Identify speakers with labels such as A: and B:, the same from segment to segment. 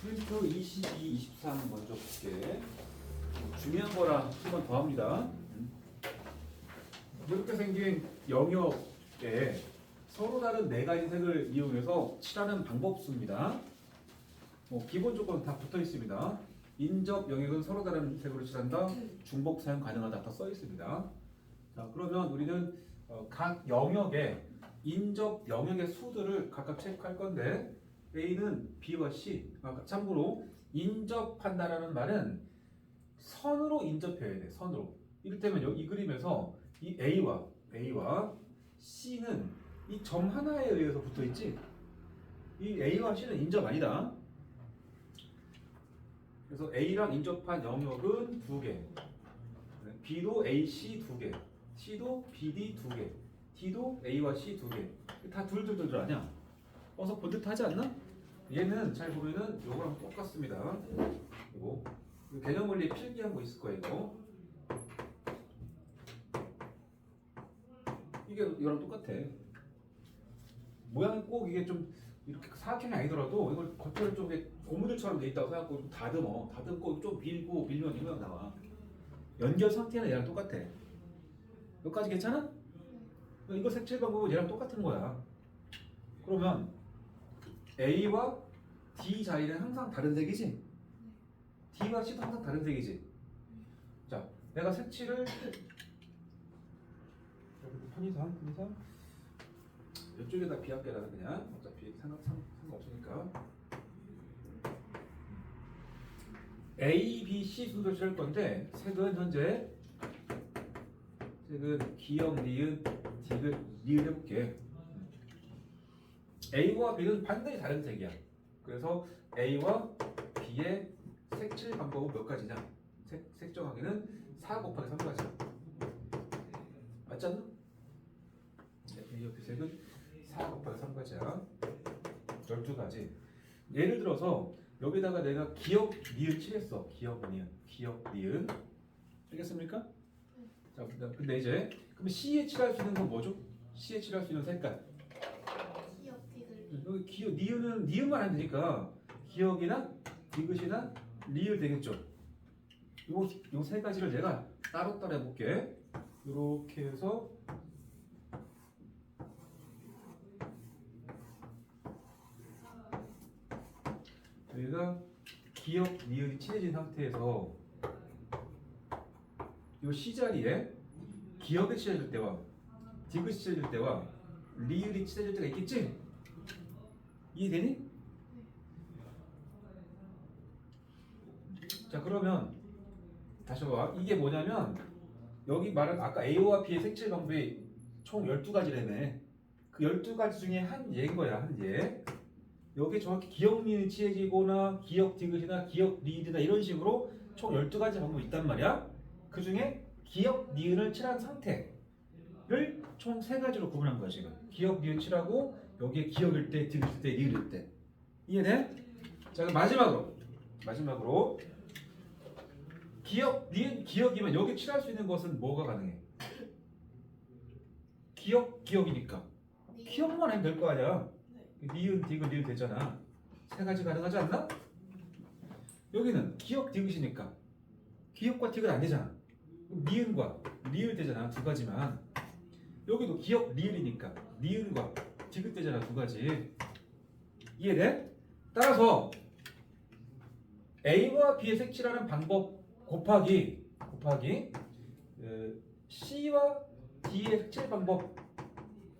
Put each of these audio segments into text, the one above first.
A: 프린트 22, 23 먼저 볼게. 중요한 거라 한번 더 합니다. 이렇게 생긴 영역에 서로 다른 네 가지 색을 이용해서 칠하는 방법수입니다. 기본 조건 다 붙어 있습니다. 인접 영역은 서로 다른 색으로 칠한다. 중복 사용 가능하다. 다 써 있습니다. 자, 그러면 우리는 각 영역의 인접 영역의 수들을 각각 체크할 건데 A는 B와 C. 참고로 인접한다라는 말은 선으로 인접해야 돼. 선으로. 이를테면 여기 이 그림에서 이 A와 C는 이 점 하나에 의해서 붙어 있지. 이 A와 C는 인접 아니다. 그래서 A랑 인접한 영역은 2개. B도 AC 2개. C도 BD 2개. D도 A와 C 2개. 다 둘둘둘 아니야? 어서 본 듯 하지 않나? 얘는 잘 보면은 요거랑 똑같습니다. 이거 개념 원리에 필기한 거 있을 거예요. 이게 이거랑 똑같아. 모양이 꼭 이게 좀 이렇게 사각형이 아니더라도 이걸 겉을 좀 고무줄처럼 돼 있다고 생각하고 좀 다듬고 좀 밀면 이 모양 나와. 연결 상태는 얘랑 똑같아. 여기까지 괜찮아? 이거 색칠 방법은 얘랑 똑같은 거야. 그러면 A와 D 자리는 항상 다른 색이지? D와 C도 항상 다른 색이지? 자, 내가 색칠을 편의상 이쪽에다 비할게다 그냥 어차피 상관없으니까 A, B, C 순서로 칠 건데 색은 현재 기역, 니은, 디귿, 리을 해볼게. A와 B는 반드시 다른 색이야. 그래서 A와 B의 색칠 방법은 몇 가지냐? 색 정하기는 4 곱하기 3가지야. 맞지 않나? A와 B 색은 4 곱하기 3가지야. 12가지. 예를 들어서 여기다가 내가 기역, 니은 칠했어. 기역, 니은. 알겠습니까? 자, 근데 이제 그럼 C에 칠할 수 있는 건 뭐죠? C에 칠할 수 있는 색깔. 여기 기역, 니은은 니은만 하면 되니까 기역이나 디귿이나 리을 되겠죠. 요 세 가지를 내가 따로따로 해볼게. 이렇게 해서 저희가 기역, 니은이 칠해진 상태에서 요 C 자리에 기역이 칠해질 때와 디귿이 칠해질 때와 리을이 칠해질 때가 있겠지? 이해되니? 자, 그러면 다시 봐. 이게 뭐냐면 여기 말은 아까 A와 B의 색칠 방법이 총 12가지라네. 그 12가지 중에 한 예인 거야. 한 예. 여기 정확히 기역 니은이 칠해지거나 기역 디귿이나 기역 리을이나 이런 식으로 총 12가지 방법이 있단 말이야. 그 중에 기역 니은을 칠한 상태를 총 3가지로 구분한 거야 지금. 기역 니은 칠하고 여기에 기역일 때, 디귿일 때, 리을일 때. 이해돼? 자, 그럼 마지막으로 기역, 니은, 기역이면 여기 칠할 수 있는 것은 뭐가 가능해? 기역이니까 기역만 하면 될 거 아니야. 니은, 디귿, 리을 되잖아. 3가지 가능하지 않나? 여기는 기역, 디귿이니까 기역과 디귿 안 되잖아. 니은과 리을 되잖아. 2가지만. 여기도 기역, 리을이니까 니은과 디귿 되잖아. 2가지. 이해돼? 따라서 A와 B의 색칠하는 방법 곱하기 C와 D의 색칠 방법,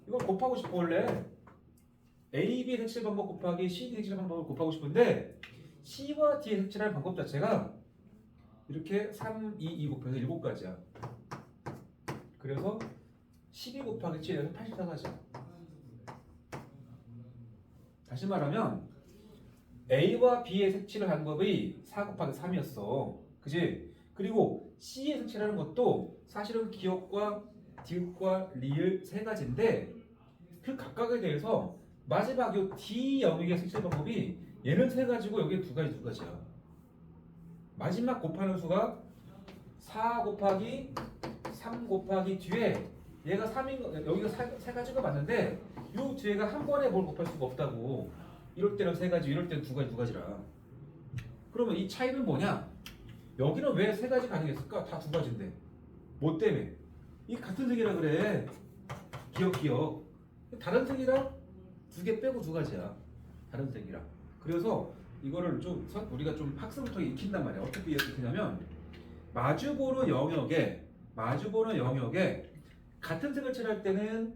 A: 이걸 곱하고 싶어. 원래 A, B의 색칠 방법 곱하기 C, D 색칠 방법을 곱하고 싶은데 C와 D의 색칠하는 방법 자체가 이렇게 3, 2 곱해서 7가지야. 그래서 12 곱하기 7에서 84가지야. 다시 말하면 A와 B의 색칠을 한 법이 4 곱하기 3이었어. 그지? 그리고 C의 색칠하는 것도 사실은 기역과 디귿과 리을 3가지인데 그 각각에 대해서 마지막 요 D 영역의 색칠 방법이 얘는 3가지고 여기에 2가지야. 마지막 곱하는 수가 4 곱하기 3 곱하기 뒤에 얘가 3인 거, 여기가 3가지가 맞는데 요 뒤에가 한 번에 뭘 곱할 수가 없다고. 이럴 때는 3가지, 이럴 때는 2가지라. 그러면 이 차이는 뭐냐? 여기는 왜 세 가지 가능했을까? 다 두 가지인데. 뭐 때문에? 이 같은 색이라 그래. 기억. 다른 색이라 두 개 빼고 두 가지야. 다른 색이라. 그래서 이거를 좀 우리가 좀 학습을 통해 익힌단 말이야. 어떻게 익히냐면 마주보는 영역에 같은 색을 칠할 때는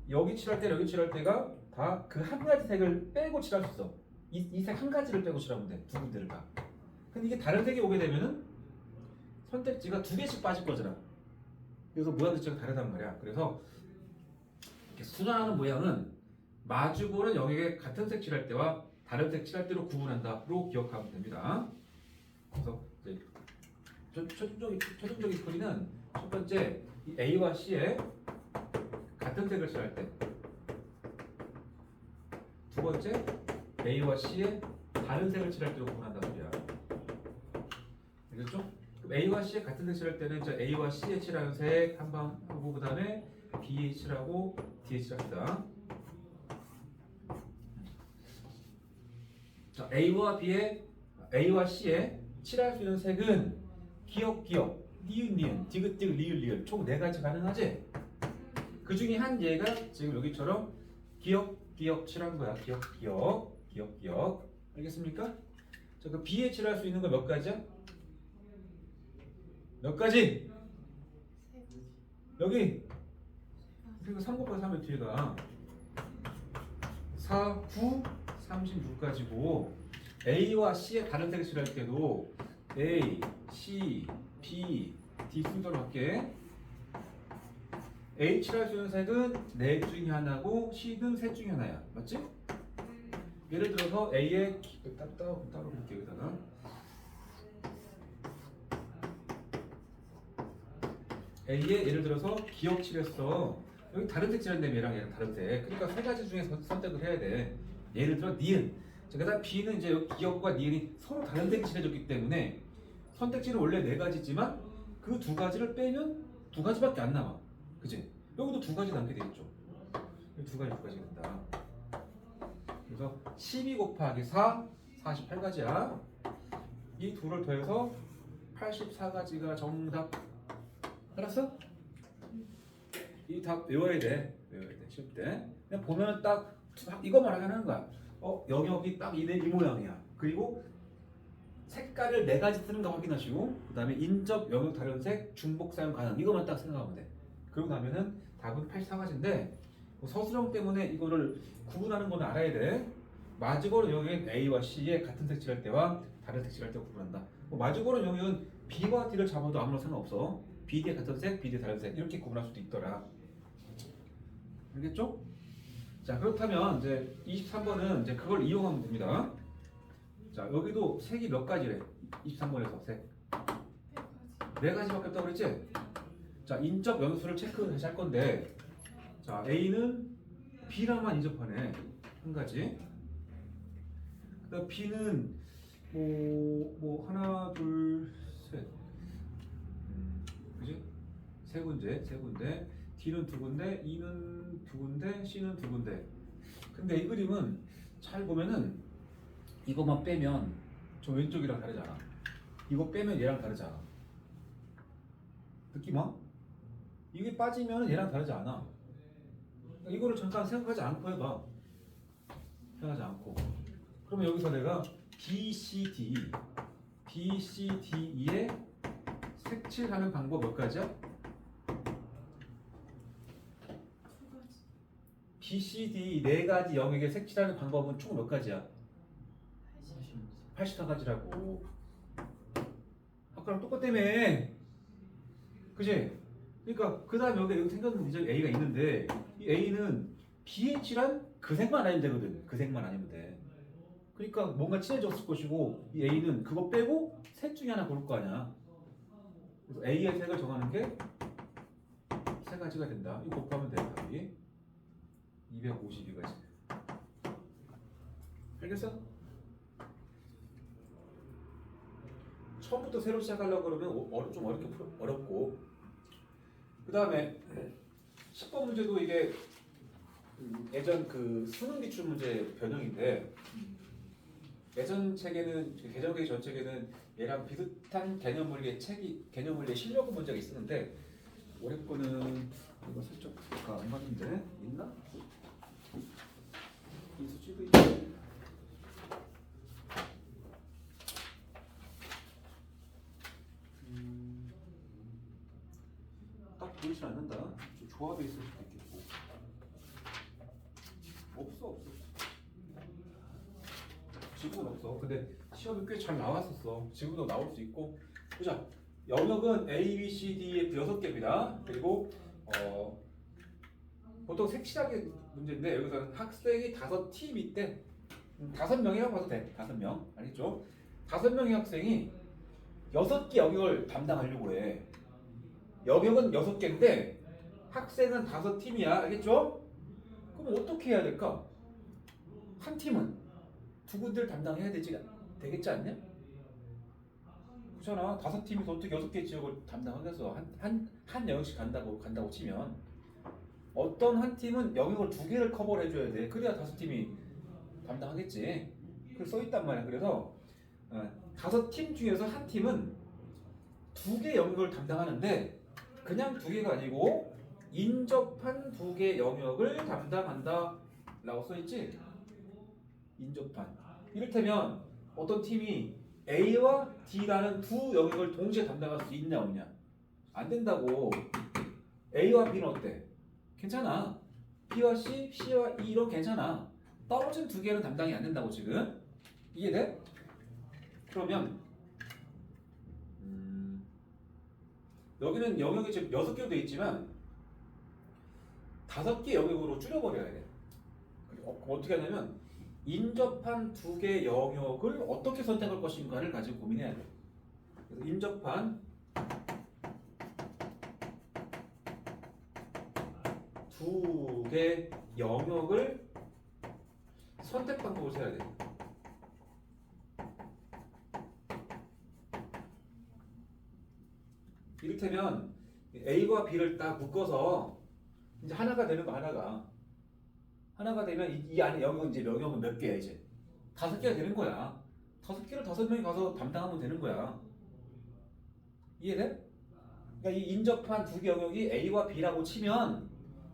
A: 여기 칠할 때 여기 칠할 때가 다 그 한 가지 색을 빼고 칠할 수 있어. 이 색 한 가지를 빼고 칠하면 돼. 두 군데를 다. 근데 이게 다른 색이 오게 되면은 선택지가 두 개씩 빠질 거잖아. 그래서 모양 자체가 다르단 말이야. 그래서 이렇게 순환하는 모양은 마주보는 영역에 같은 색 칠할 때와 다른 색 칠할 때로 구분한다로 기억하면 됩니다. 그래서 이제 최종적인 풀이는 첫 번째 이 A와 C에 같은 색을 칠할 때, 두 번째 A와 C에 다른 색을 칠할 때로 구분한다 소리야. 알겠죠? 그럼 A와 C에 같은 색 칠할 때는 이제 A와 C에 칠하는 색 한 방 하고 그 다음에 B에 칠하고 D에 칠합니다. 자, A와 C에 칠할 수 있는 색은 기역, 니은, 디귿, 리을 총 네 가지 가능하지? 그 중에 한 예가 지금 여기처럼 기역 칠한 거야. 기역. 알겠습니까? 자, 그 B에 칠할 수 있는 거 몇 가지야? 몇 가지? 여기 그리고 3 곱하기 3의 뒤에가 4, 9, 36가지고 A와 C의 다른 색을 칠할 때도 A, C, B, D 순서로 할게. A 칠할 수 있는 색은 네 중에 하나고 C는 셋 중에 하나야. 맞지? 예를 들어서 A의 따로 볼게 여기다가 A의 예를 들어서 기억 칠했어. 여기 다른 색 칠한다며 얘랑 다른 색. 그러니까 세 가지 중에 선택을 해야 돼. 예를 들어 니은. 자, 그다음 B는 이제 기억과 니은이 서로 다른 색이 칠해졌기 때문에 선택지는 원래 네 가지지만 그 두 가지를 빼면 두 가지밖에 안 남아. 그치? 여기도 두 가지 남게 되겠죠. 두 가지 된다. 그래서 12 곱하기 4, 48가지야. 이 둘을 더해서 84가지가 정답. 알았어? 이 답 외워야 돼. 쉬울 때. 그냥 보면은 딱 이것만 하는 거야. 영역이 딱 이 모양이야. 그리고 색깔을 네 가지 쓰는가 확인하시고 그 다음에 인접, 영역 다른 색, 중복 사용 가능 이것만 딱 생각하면 돼. 그러고 나면은 답은 84가지인데 서술형 때문에 이거를 구분하는 건 알아야 돼. 마주보는 영역은 A와 C의 같은 색 칠할 때와 다른 색 칠할 때 구분한다. 마주보는 영역은 B와 D를 잡아도 아무런 상관없어. BD의 같은 색, BD의 다른 색 이렇게 구분할 수도 있더라. 알겠죠? 자, 그렇다면 이제 23번은 이제 그걸 이용하면 됩니다. 자, 여기도 색이 몇 가지래? 23번에서 색. 네 가지밖에 없다고 그랬지? 자, 인접 연수를 체크 다시 할 건데, 자, A는 B랑만 인접하네. 한 가지. 그다음 B는 하나, 둘, 셋. 그지? 세 군데. D는 두 군데, E는 두 군데, C는 두 군데. 근데 이 그림은 잘 보면은 이것만 빼면 저 왼쪽이랑 다르잖아. 이거 빼면 얘랑 다르잖아. 느낌 와? 이게 빠지면 얘랑 다르지 않아. 이거를 잠깐 생각하지 않고 해봐. 생각하지 않고. 그러면 여기서 내가 BCDE에 색칠하는 방법 몇 가지야? BCD 네 가지 영역에 색칠하는 방법은 총 몇 가지야? 84가지라고. 아까랑 똑같다며. 그지? 그러니까 그 다음에 여기 생겼는 이제 A가 있는데 이 A는 B에 칠한 그 색만 아니면 되거든. 그 색만 아니면 돼. 그러니까 뭔가 칠해졌을 것이고 이 A는 그거 빼고 색 중에 하나 고를 거 아니야. 그래서 A의 색을 정하는 게 세 가지가 된다. 이거 곱하면 돼. 답이 252가지. 알겠어? 처음부터 새로 시작하려고 그러면 좀 어렵고 그 다음에 10번 문제도 이게 예전 그 수능 기출 문제 변형인데 예전 책에는 개정되기 전 책에는 얘랑 비슷한 개념 원리의 실력 문제가 있었는데 올해 거는 이거 살짝 안 맞는데 있나? 이 수치도 있지. 딱 보이진 않는다. 좀 조합이 있을 수도 있겠고. 없어. 지금은 없어. 근데 시험이 꽤 잘 나왔었어. 지금도 나올 수 있고. 보자. 영역은 A, B, C, D의 6개입니다. 그리고 보통 색칠하기 문제인데 여기서는 학생이 5팀 있대. 5명이라고 봐도 돼. 5명. 알겠죠? 5명의 학생이 6개 영역을 담당하려고 해. 영역은 6개인데 학생은 5팀이야. 알겠죠? 그럼 어떻게 해야 될까? 한 팀은 두 군데를 담당해야 되겠지 않냐? 그렇잖아. 5팀에서 어떻게 6개 지역을 담당하겠어? 한 영역씩 간다고 치면 어떤 한 팀은 영역을 2개를 커버를 해줘야 돼. 그래야 5팀이 담당하겠지. 그 써있단 말이야. 그래서 5팀 중에서 한 팀은 2개 영역을 담당하는데 그냥 2개가 아니고 인접한 2개 영역을 담당한다 라고 써있지. 인접한. 이를테면 어떤 팀이 A와 D라는 두 영역을 동시에 담당할 수 있냐 없냐? 안 된다고. A와 B는 어때? 괜찮아. B와 C, C와 E 이런 괜찮아. 떨어진 2개는 담당이 안 된다고 지금. 이해돼? 그러면 여기는 영역이 지금 6개로 되어 있지만 5개 영역으로 줄여버려야 돼. 어떻게 하냐면 인접한 2개 영역을 어떻게 선택할 것인가를 가지고 고민해야 돼. 그래서 인접한 2개 영역을 선택 방법을 써야 돼. 이를테면 A와 B를 딱 묶어서 이제 하나가 되는 거 하나가 되면 이 안에 영역은 이제 영역은 몇 개야 이제 5개가 되는 거야. 5개를 5명이 가서 담당하면 되는 거야. 이해돼? 그러니까 이 인접한 2개 영역이 A와 B라고 치면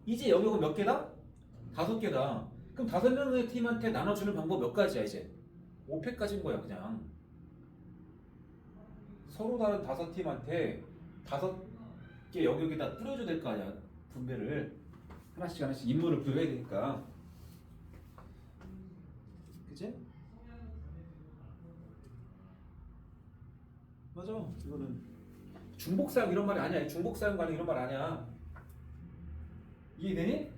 A: 이제 영역은 몇 개다? 5개다. 그럼 5명의 팀한테 나눠주는 방법 몇 가지야 이제? 5패까지인 거야 그냥. 서로 다른 5팀한테 5개 영역에다 뿌려줘야 될 거 아니야. 분배를 하나씩 임무를 부여해야 되니까. 그치? 맞아. 이거는 중복사용 이런 말이 아니야. 중복사용 가능 이런 말 아니야. 이해되니?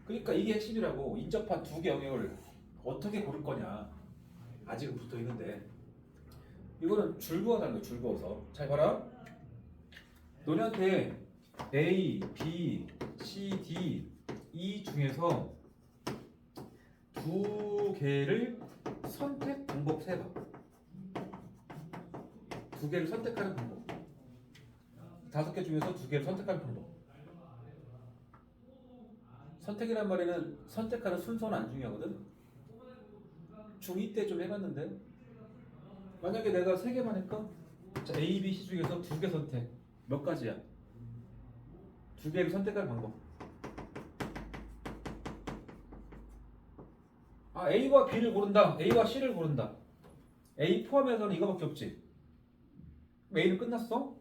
A: 그러니까 이게 핵심이라고. 인접한 2개 영역을 어떻게 고를 거냐. 아직은 붙어 있는데 이거는 줄그어서 거야. 줄그어서. 잘 봐라. 너네한테 A, B, C, D, E 중에서 2개를 선택 방법 세봐. 2개를 선택하는 방법. 5개 중에서 2개를 선택하는 방법. 선택이란 말에는 선택하는 순서는 안 중요하거든. 중2 때 좀 해봤는데 만약에 내가 3개만 할까? 자, A, B, C 중에서 2개 선택. 몇 가지야? 2개를 선택하는 방법. A와 B를 고른다. A와 C를 고른다. A 포함해서는 이거밖에 없지. A는 끝났어?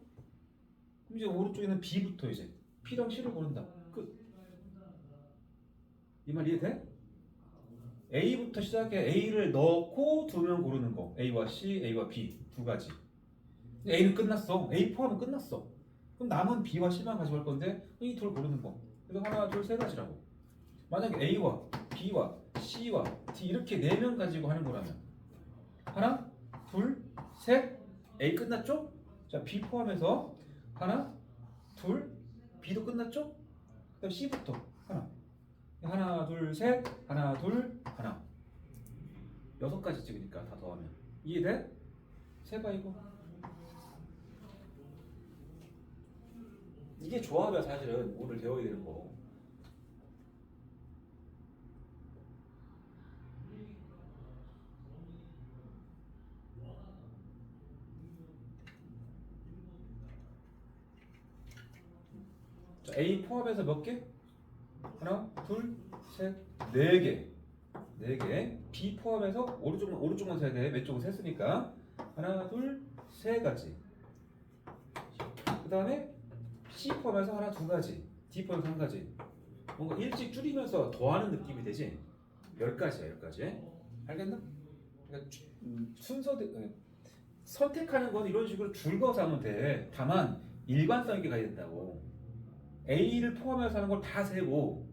A: 그럼 이제 오른쪽에는 B부터 이제 P랑 C를 고른다. 끝. 이 말 이해돼? A부터 시작해. A를 넣고 2명 고르는 거. A와 C, A와 B 2가지. A는 끝났어. A 포함은 끝났어. 그럼 남은 B와 C만 가져갈 건데 이 둘 고르는 거. 그래서 하나, 둘, 세 가지라고. 만약에 A와 B와 C와 D 이렇게 4명 가지고 하는 거라면 하나, 둘, 셋. A 끝났죠? 자, B 포함해서 하나, 둘, B도 끝났죠? 그 다음 C부터 하나, 둘, 셋. 하나, 둘, 하나. 6가지 찍으니까 다 더하면. 이해돼? 세봐 이거. 이게 조합이야 사실은. 오늘 배워야 되는 거. 자, A 포함해서 몇 개? 하나, 둘, 셋, 네 개. 네 개. B 포함해서 오른쪽만 세야 돼. 왼쪽은 셌으니까. 하나, 둘, 세 가지. 그 다음에 C 포함해서 하나, 두 가지. D 포함해서 한 가지. 뭔가 일찍 줄이면서 더하는 느낌이 되지? 10가지야, 10가지. 알겠나? 그러니까 선택하는 건 이런 식으로 줄거서 하면 돼. 다만 일관성 있게 가야 된다고. A를 포함해서 하는 걸 다 세고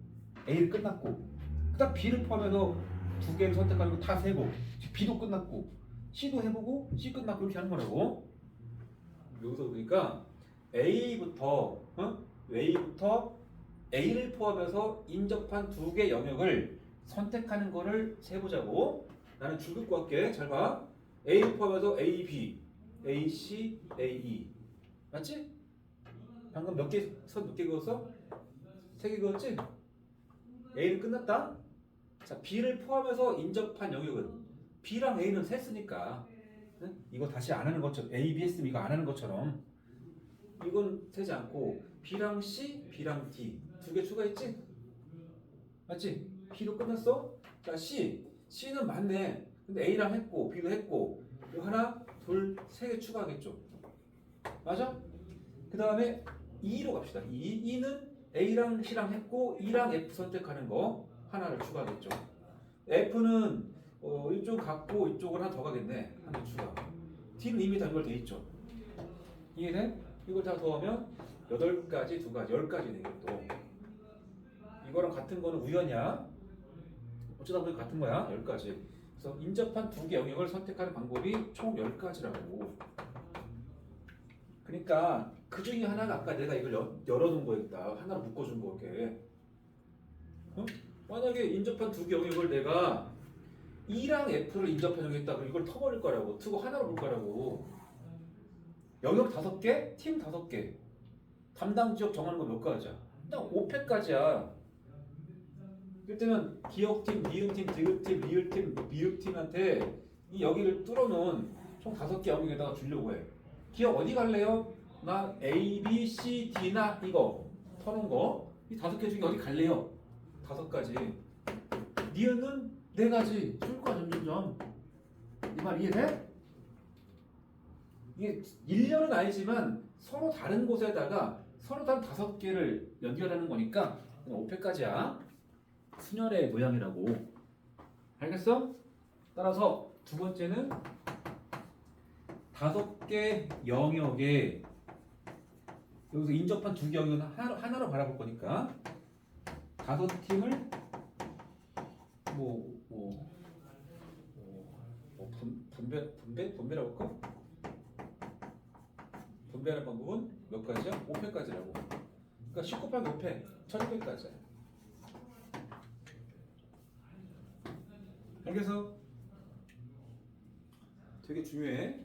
A: A를 끝났고 그다음 B를 포함해서 두 개를 선택하는 거 다 세고 B도 끝났고 C도 해보고 C 끝났고 이렇게 하는 거라고. 여기서 그러니까 A부터 A를 포함해서 인접한 두 개 영역을 선택하는 거를 세보자고. 나는 줄 긋고 할게. 잘 봐. A를 포함해서 A, B, A, C, A, E. 맞지? 방금 몇 개 그었어? 3개 그었지? A는 끝났다. 자, B를 포함해서 인접한 영역은 B랑 A는 셌으니까 응? 이거 다시 안 하는 것처럼 A, B 했으면 이거 안 하는 것처럼 이건 세지 않고 B랑 C, B랑 D 두 개 추가했지? 맞지? B로 끝났어? 자, C는 맞네. 근데 A랑 했고 B도 했고 이거 하나, 둘, 세 개 추가하겠죠. 맞아? 그 다음에 E로 갑시다. E는 A랑 C랑 했고 E랑 F 선택하는 거 하나를 추가하겠죠. F는 이쪽 갖고 이쪽을 하나 더 가겠네. 하나 추가. D는 이미 다 연결돼 있죠. 이해돼? 이걸 다 더하면 8가지, 2가지, 10가지네 이것도. 이거랑 같은 거는 우연이야. 어쩌다 보니 같은 거야. 10가지. 그래서 인접한 두 개 영역을 선택하는 방법이 총 10가지라고. 그러니까 그 중에 하나가 아까 내가 이걸 열어놓은 거였다. 하나로 묶어준 거게. 어? 만약에 인접한 두 개 영역을 내가 E랑 F를 인접한 영역이다. 그럼 이걸 터버릴 거라고. 트고 하나로 볼 거라고. 영역 5개, 팀 5개. 담당 지역 정하는 거 몇 가지야? 그냥 5팩까지야. 그때는 기억팀, 니은팀, 디귿팀, 리을팀, 미읍팀한테 이 여기를 뚫어놓은 총 5개 영역에다가 주려고 해. 기억 어디 갈래요? 나 A, B, C, D나 이거 터놓은 거. 이 5개 중에 어디 갈래요? 5가지. 니은은 4가지. 줄 거야 점점점. 이 말 이해돼? 이게 일렬은 아니지만 서로 다른 곳에다가 서로 다른 5개를 연결하는 거니까 5패까지야. 순열의 모양이라고. 알겠어? 따라서 두 번째는 5개 영역에 여기서 인접한 두 개 영역은 하나로 바라볼 거니까 5팀을 분배라고 할까? 분배하는 방법은 몇 가지야? 5패까지라고. 그러니까 10 곱하기 5패 1200까지야. 알겠어? 되게 중요해.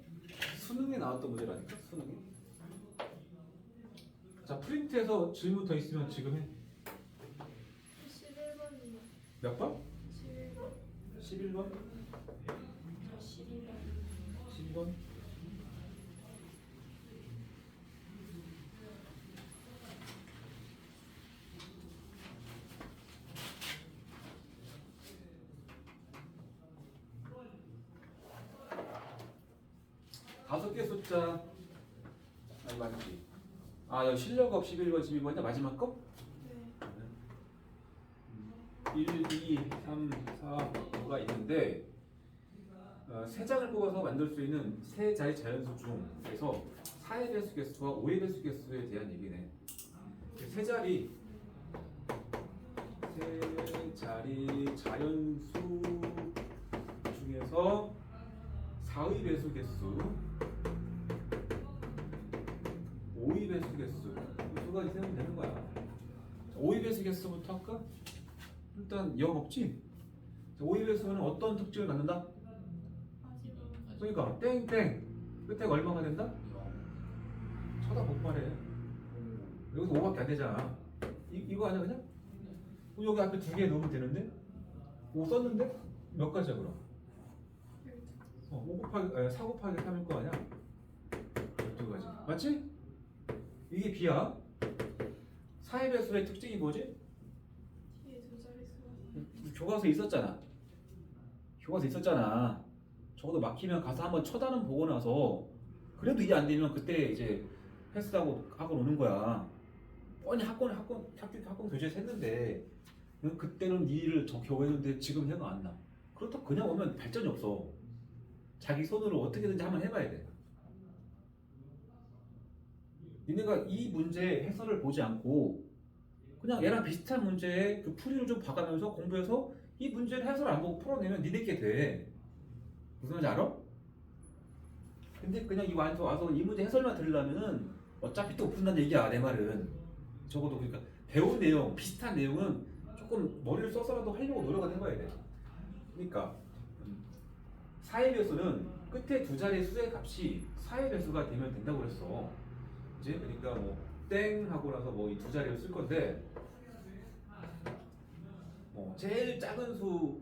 A: 수능에 나왔던 문제라니까. 수능에. 자, 프린트해서 질문 더 있으면 지금 해.
B: 11번이요.
A: 몇 번?
B: 11번.
A: 11번?
B: 12번.
A: 12번? 다섯 개 숫자 맞지? 여기 실력업 11번, 12번이야? 마지막 거?
B: 네.
A: 1, 2, 3, 4, 5가 있는데 세 장을 뽑아서 만들 수 있는 세 자리 자연수 중에서 4의 배수 개수와 5의 배수 개수에 대한 얘기네. 세 자리 자연수 중에서 4의 배수 개수, 5의 배수 개수 두 가지 세면 되는 거야. 5의 배수 개수부터 할까? 일단 영 없지? 5의 배수는 어떤 특징을 갖는다? 그러니까 땡땡 끝에 얼마가 된다? 쳐다보고 말해. 여기서 5밖에 안 되잖아. 이거 아니야 그냥? 여기 앞에 2개 넣으면 되는데? 5 썼는데? 몇 가지야 그럼? 4 곱하기 3일 거 아니야? 12가지. 맞지? 이게 B야. 사회배수의 특징이 뭐지?
B: 뒤에 두 자릿수가
A: 교과서에 있었잖아. 교과서에 있었잖아. 적어도 막히면 가서 한번 쳐다는 보고 나서 그래도 이해 안 되면 그때 이제 패스하고 학원 오는 거야. 뻔히 학원 교재에서 했는데 그때는 이 일을 저 겨우 했는데 지금 생각 안 나. 그렇다고 그냥 오면 발전이 없어. 자기 손으로 어떻게든지 한번 해봐야 돼. 니네가 이 문제 해설을 보지 않고 그냥 얘랑 비슷한 문제의 그 풀이를 좀 봐가면서 공부해서 이 문제를 해설 안 보고 풀어내면 니네께 돼. 무슨 말인지 알아? 근데 그냥 이 와서 이 문제 해설만 들으려면은 어차피 또 푼다는 얘기야 내 말은. 적어도 그러니까 배운 내용 비슷한 내용은 조금 머리를 써서라도 하려고 노력을 해봐야 돼. 그러니까 사회배수는 끝에 두 자리의 수의 값이 사회배수가 되면 된다고 그랬어. 이제 그러니까 뭐 땡 하고 나서 뭐 이 두 자리를 쓸 건데 뭐 제일 작은 수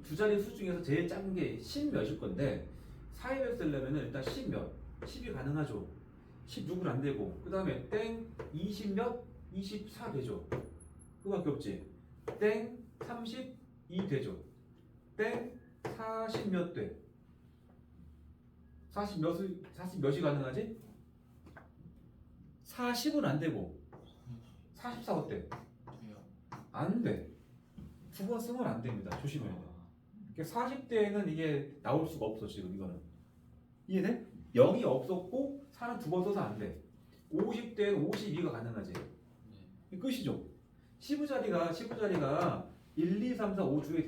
A: 두 자리 수 중에서 제일 작은 게 10몇일 건데 사회배수 쓰려면은 일단 10몇 10이 가능하죠. 16은 안 되고 그 다음에 땡 20몇 24 되죠. 그거밖에 없지. 땡 32 되죠. 땡 40 몇 돼. 40 몇이 가능하지? 40은 안 되고 44 어때?
C: 돼요.
A: 안 돼. 두 번 쓰면 안 됩니다. 조심해야 돼. 40대에는 이게 나올 수가 없어 지금 이거는. 이해돼? 0이 없었고 4는 두 번 써서 안 돼. 50대에는 52가 가능하지.
C: 네.
A: 끝이죠. 10자리가 1, 2, 3, 4, 5주에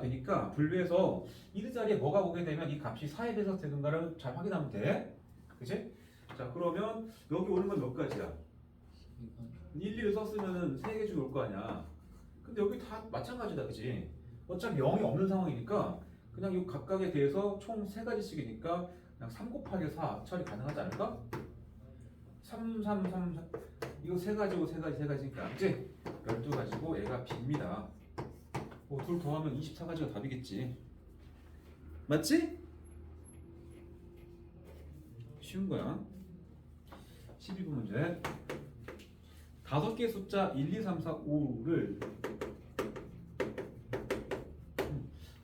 A: 되니까 분류해서 1 자리에 뭐가 오게 되면 이 값이 4에 대해서 되는가를 잘 확인하면 돼. 그치? 자 그러면 여기 오는 건 몇 가지야? 1, 2를 썼으면은 3개 중에 올 거 아니야. 근데 여기 다 마찬가지다. 그치? 어차피 0이 없는 상황이니까 그냥 이 각각에 대해서 총 3가지씩이니까 그냥 3 곱하기 4 처리 가능하지 않을까? 3, 3, 3, 4 이거 3가지고 3가지니까 이제 12가지고 얘가 B입니다. 둘 더하면 24가지가 답이겠지. 맞지? 쉬운 거야. 12번 문제. 5개 숫자 1, 2, 3, 4, 5를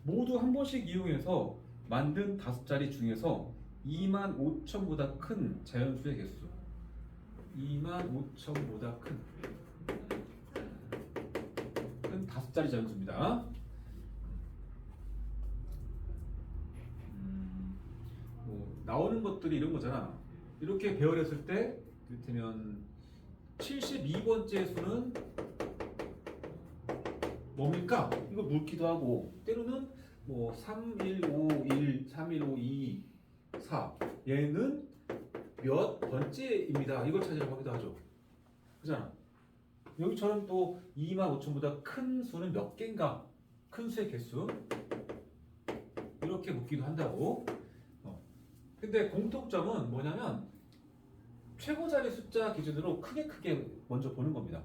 A: 모두 한 번씩 이용해서 만든 5자리 중에서 25,000보다 큰 자연수의 개수. 25,000보다 큰 5자리 자연수입니다. 나오는 것들이 이런 거잖아. 이렇게 배열했을 때 이를테면 72번째 수는 뭡니까? 이거 묻기도 하고 때로는 뭐 3151, 3152, 4 얘는 몇 번째입니다. 이걸 찾으라고 하기도 하죠. 그잖아. 여기처럼 또 25,000보다 큰 수는 몇 개인가? 큰 수의 개수 이렇게 묻기도 한다고. 근데 공통점은 뭐냐면 최고 자리 숫자 기준으로 크게 먼저 보는 겁니다.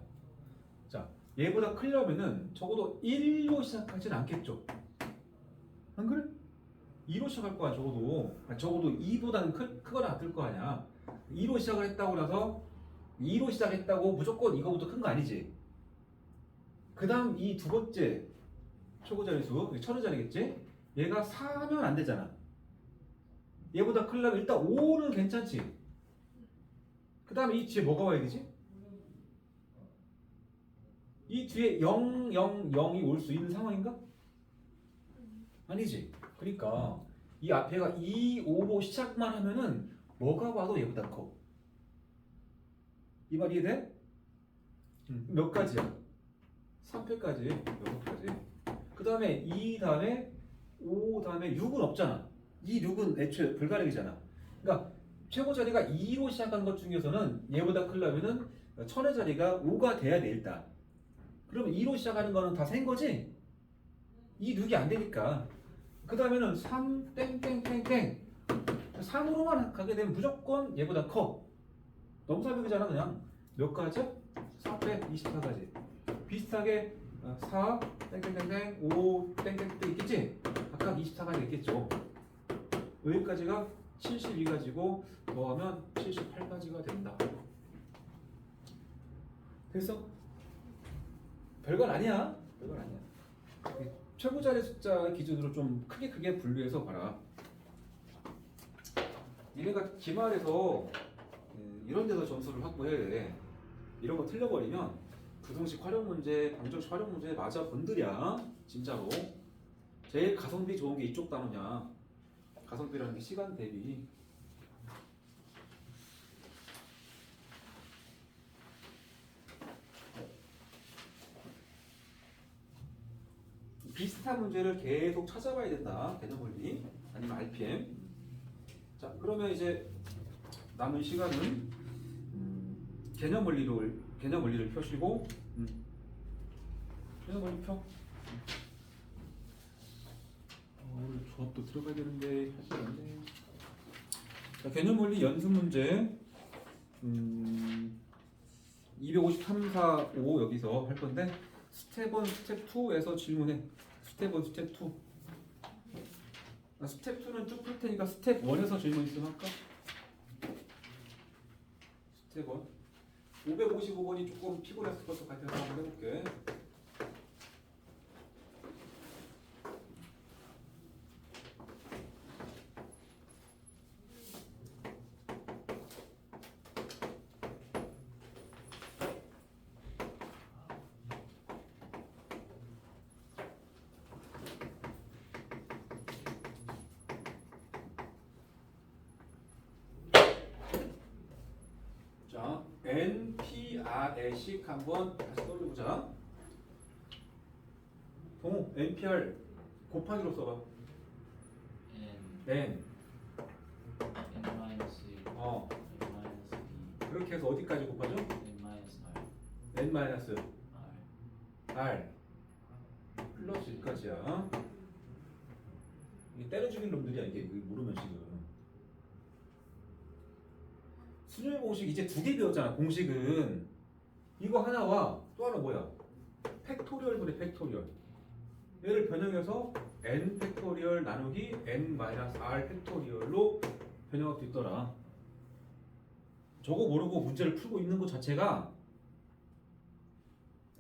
A: 자, 얘보다 크려면은 적어도 1로 시작하진 않겠죠. 안 그래? 2로 시작할 거야 적어도. 적어도 2보다는 크거나 같을 거 아니야. 2로 시작을 했다고 나서 2로 시작했다고 무조건 이거보다 큰 거 아니지. 그 다음 이 두 번째 최고 자리수 천의 자리겠지. 얘가 4면 안 되잖아. 얘보다 크려면 일단 5는 괜찮지. 그 다음에 이 뒤에 뭐가 와야 되지? 이 뒤에 0, 0, 0이 올 수 있는 상황인가? 아니지. 그러니까 이 앞에가 2, 5로 시작만 하면은 뭐가 와도 얘보다 커. 이 말 이해돼? 몇 가지야? 3패까지, 6가지. 그 다음에 2 다음에 5 다음에 6은 없잖아. 이 6은 애초에 불가능이잖아. 그러니까 최고 자리가 2로 시작한 것 중에서는 얘보다 크려면은 천의 자리가 5가 돼야 돼 일단. 그러면 2로 시작하는 거는 다 센 거지? 이 6이 안 되니까. 그 다음에는 3 땡땡땡땡 3으로만 가게 되면 무조건 얘보다 커. 너무 사백이잖아 그냥. 몇 가지야? 4패 24가지. 비슷하게 4 땡땡땡땡 5 땡땡땡 있겠지? 각각 24가지 있겠죠. 여기까지가 72가지고 더하면 78가지가 된다. 됐어? 별건 아니야. 별건 아니야. 이 최고 자리 숫자 기준으로 좀 크게 분류해서 봐라. 얘네가 기말에서 이런 데서 점수를 확보해야 돼. 이런 거 틀려버리면 부등식 활용 문제, 방정식 활용 문제 맞아 건드려. 진짜로. 제일 가성비 좋은 게 이쪽 단어냐. 가성비라는 게 시간 대비. 비슷한 문제를 계속 찾아봐야 된다. 개념 원리 아니면 RPM. 자, 그러면 이제 남은 시간은 개념 원리를 펴시고 개념 원리 펴. 오늘 조합도 들어가야 되는데 할 시간 없네. 자, 개념 원리 연습 문제 253, 4, 5 여기서 할 건데 스텝 1, 스텝 2에서 질문해. 스텝 1, 스텝 2. 스텝 2는 쭉 풀 테니까 스텝 1에서 질문 있으면 할까? 스텝 1. 555번이 조금 피곤했을 것 같아서 한번 해볼게. 자, NPR의식 한번 다시 떠올려보자. 동호, NPR 곱하기로 써봐. N. 어. 그렇게 해서 어디까지 곱하죠? N-R 플러스 1까지야. 이게 때려 죽일 놈들이야. 이게 모르면 지금. 수열 공식 이제 2개 배웠잖아. 공식은 이거 하나와 또 하나 뭐야? 팩토리얼분의 팩토리얼. 얘를 변형해서 n 팩토리얼 나누기 n-r 팩토리얼로 변형할 수 있더라. 저거 모르고 문제를 풀고 있는 것 자체가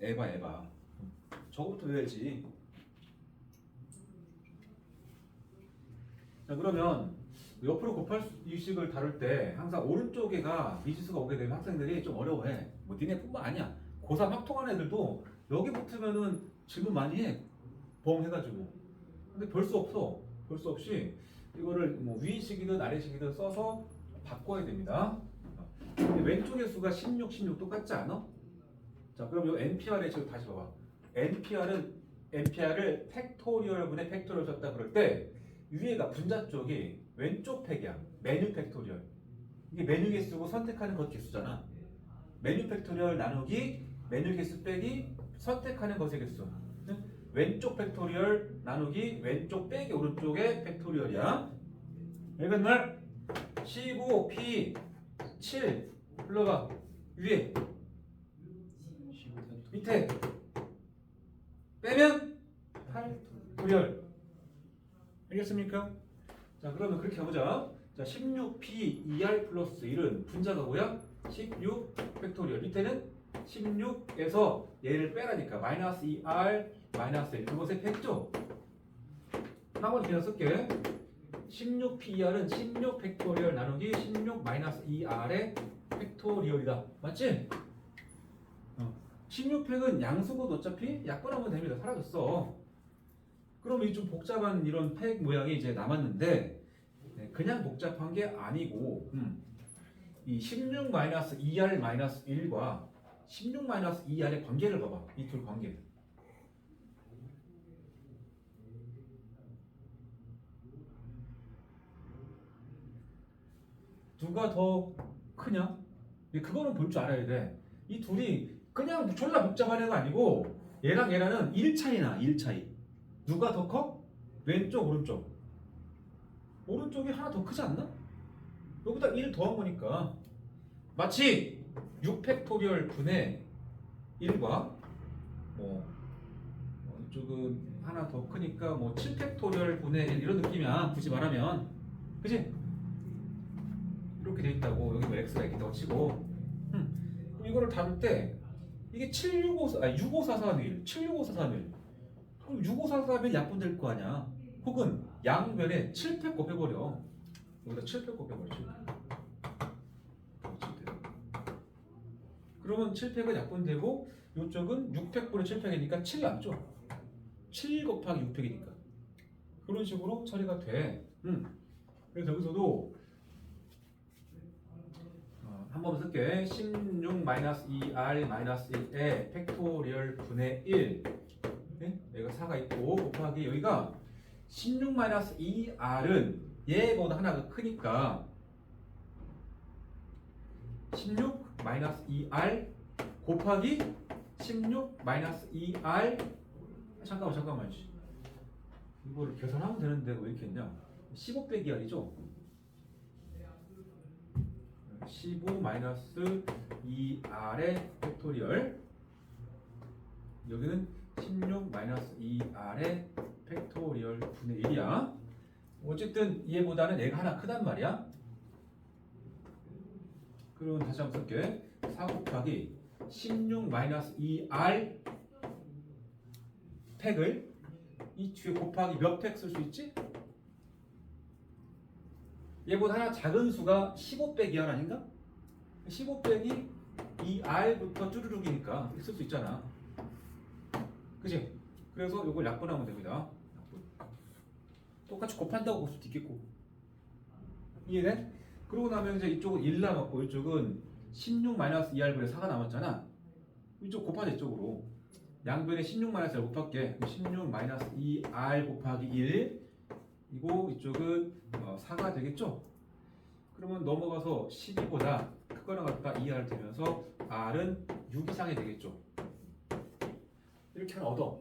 A: 에바. 저거부터 외워야지. 자, 그러면 옆으로 곱할 유식을 다룰 때 항상 오른쪽에가 미지수가 오게 되면 학생들이 좀 어려워해. 뭐 니네뿐만 아니야. 고3 학통한 애들도 여기 붙으면은 질문 많이 해. 벙 해가지고. 근데 별 수 없어. 별 수 없이 이거를 뭐 위식이든 아래식이든 써서 바꿔야 됩니다. 왼쪽의 수가 16 똑같지 않아? 자, 그럼 이 NPR의 식을 다시 봐봐. NPR을 팩토리얼분의 팩토리얼 썼다 그럴 때 위에가 분자 쪽이 왼쪽 팩이야. 메뉴 팩토리얼. 이게 메뉴 개수고 선택하는 것 개수잖아. 메뉴 팩토리얼 나누기 메뉴 개수 빼기 선택하는 것의 개수. 왼쪽 팩토리얼 나누기 왼쪽 빼기 오른쪽의 팩토리얼이야. 알겠나? 15, P, 7 불러봐. 위에 밑에 빼면 8 도리얼. 알겠습니까? 자, 그러면 그렇게 해보자. 자, 16P 2R 플러스 1은 분자가 뭐야? 16 팩토리얼. 밑에는 16에서 얘를 빼라니까 마이너스 2R 마이너스 1. 그것의 팩죠? 한번 그냥 쓸게. 16P2R은 16 팩토리얼 나누기 16 마이너스 2R의 팩토리얼이다. 맞지? 16팩은 양수고 어차피 약분하면 됩니다. 사라졌어. 그럼 이 좀 복잡한 이런 팩 모양이 이제 남았는데 그냥 복잡한 게 아니고 이 16-2R-1과 16-2R의 관계를 봐봐. 이 둘 관계. 누가 더 크냐? 그거는 볼 줄 알아야 돼. 이 둘이 그냥 졸라 복잡한 애가 아니고 얘랑 얘랑은 1 차이나 1 차이. 누가 더 커? 왼쪽 오른쪽. 오른쪽이 하나 더 크지 않나? 여기다 1 더한 거니까 마치 6팩토리얼 분의 1과 이쪽은 하나 더 크니까 7팩토리얼 분의 1 이런 느낌이야. 굳이 말하면 그치? 이렇게 돼 있다고. 여기 뭐 x가 있다고 치고 그럼 이거를 다룰 때 이게 765, 아니 65431, 7654431. 그럼 6544면 약분될 거 아니야. 혹은 양변에 7팩 곱해버려. 여기다 7팩 곱해버려. 7팩. 그러면 7팩은 약분되고 이쪽은 6팩분의 7팩이니까 7이 남죠. 7 곱하기 6팩이니까. 그런 식으로 처리가 돼. 그래서 여기서도 한번 쓸게. 16-2r-1의 팩토리얼 분의 1. 네? 여기가 4가 있고 곱하기 여기가 16-2r은 얘보다 하나가 크니까 16-2r 곱하기 16-2r 잠깐만 이거를 계산하면 되는데 왜 이렇게 했냐. 15 빼기 r이죠. 15-2r의 팩토리얼 여기는 16-2r의 팩토리얼 분의 1이야. 어쨌든 얘보다는 얘가 하나 크단 말이야. 그럼 다시 한번 쓸게. 4 곱하기 16-2r 팩을 이 뒤에 곱하기 몇 팩 쓸 수 있지? 얘보다 하나 작은 수가 15 빼기 1 아닌가? 15 빼기 2r부터 쭈루룩이니까 쓸 수 있잖아. 그치? 그래서 이걸 약분하면 됩니다. 약분. 똑같이 곱한다고 볼 수도 있겠고. 이해돼? 그러고 나면 이제 이쪽은 1 남았고 이쪽은 16-2r분의 4가 남았잖아. 이쪽 곱하자 이쪽으로. 양변에 16-1 곱할게. 16-2r 곱하기 1 이고 이쪽은 4가 되겠죠? 그러면 넘어가서 12보다 크거나 같다 2r 되면서 r은 6 이상이 되겠죠? 이렇게 하나 얻어.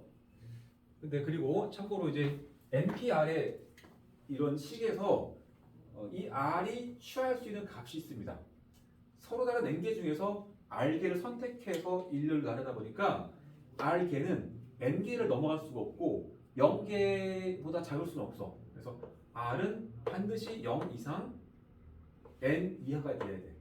A: 근데 그리고 참고로 이제 NPR의 이런 식에서 이 r이 취할 수 있는 값이 있습니다. 서로 다른 n개 중에서 r개를 선택해서 일렬로 나누다 보니까 r개는 n개를 넘어갈 수가 없고 0개보다 작을 수는 없어. 그래서 r은 반드시 0 이상 n 이하가 돼야 돼.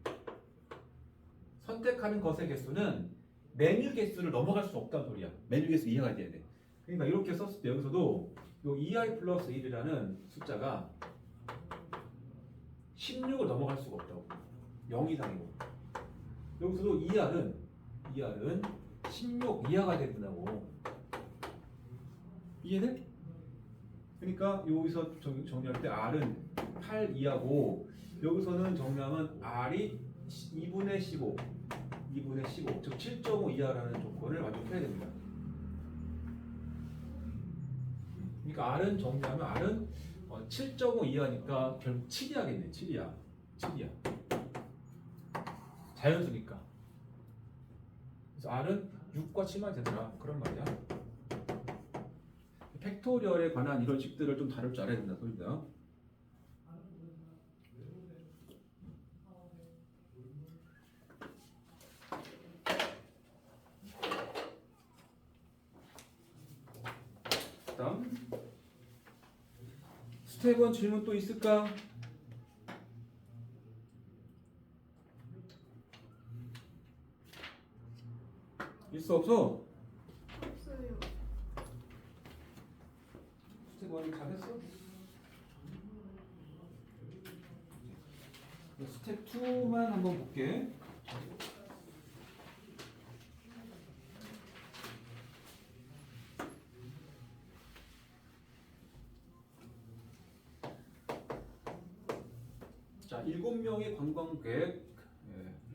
A: 선택하는 것의 개수는 메뉴 개수를 넘어갈 수 없다는 소리야. 메뉴 개수 이하가 돼야 돼. 그러니까 이렇게 썼을 때 여기서도 요 2r 플러스 1이라는 숫자가 16을 넘어갈 수가 없다고. 0 이상이고. 여기서도 2r은 16 이하가 된다고. 이해돼? 그러니까 여기서 정리할 때 r은 8 이하고 여기서는 정리하면 r이 2분의 15 즉 7.5 이하라는 조건을 만족해야 됩니다. 그러니까 r은 정리하면 r은 7.5 이하니까 결국 7이하겠네. 7이야. 자연수니까. 그래서 r은 6과 7만 되더라. 그런 말이야. 팩토리얼에 관한 이런 식들을 좀 다룰 줄 알아야 된다 소리다. 다음 스텝 1 질문 또 있을까? 있어 없어?
B: 없어요.
A: 스텝 1 잘했어? 스텝 2만 한번 볼게. 자, 7명의 관광객.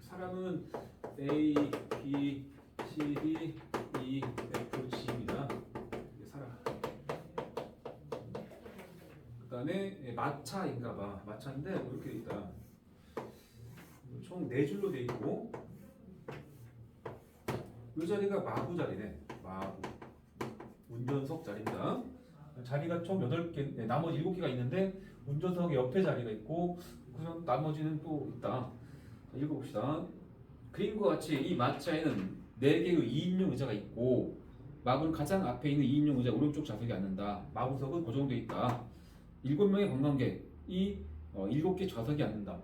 A: 사람은 A, B, C, D, E, F, G입니다. 이게 사람. 그 다음에 마차인가봐. 마차인데 이렇게 돼 있다. 총 4줄로 돼 있고 이 자리가 마부 자리네. 마부. 운전석 자리입니다. 자리가 총 8개, 나머지 7개가 있는데 운전석 옆에 자리가 있고 그래서 나머지는 또 있다. 자, 읽어봅시다. 그림과 같이 이 마차에는 4개의 2인용 의자가 있고 마부는 가장 앞에 있는 2인용 의자 오른쪽 좌석에 앉는다. 마부석은 고정되어 있다. 7명의 관광객이 7개 좌석에 앉는다.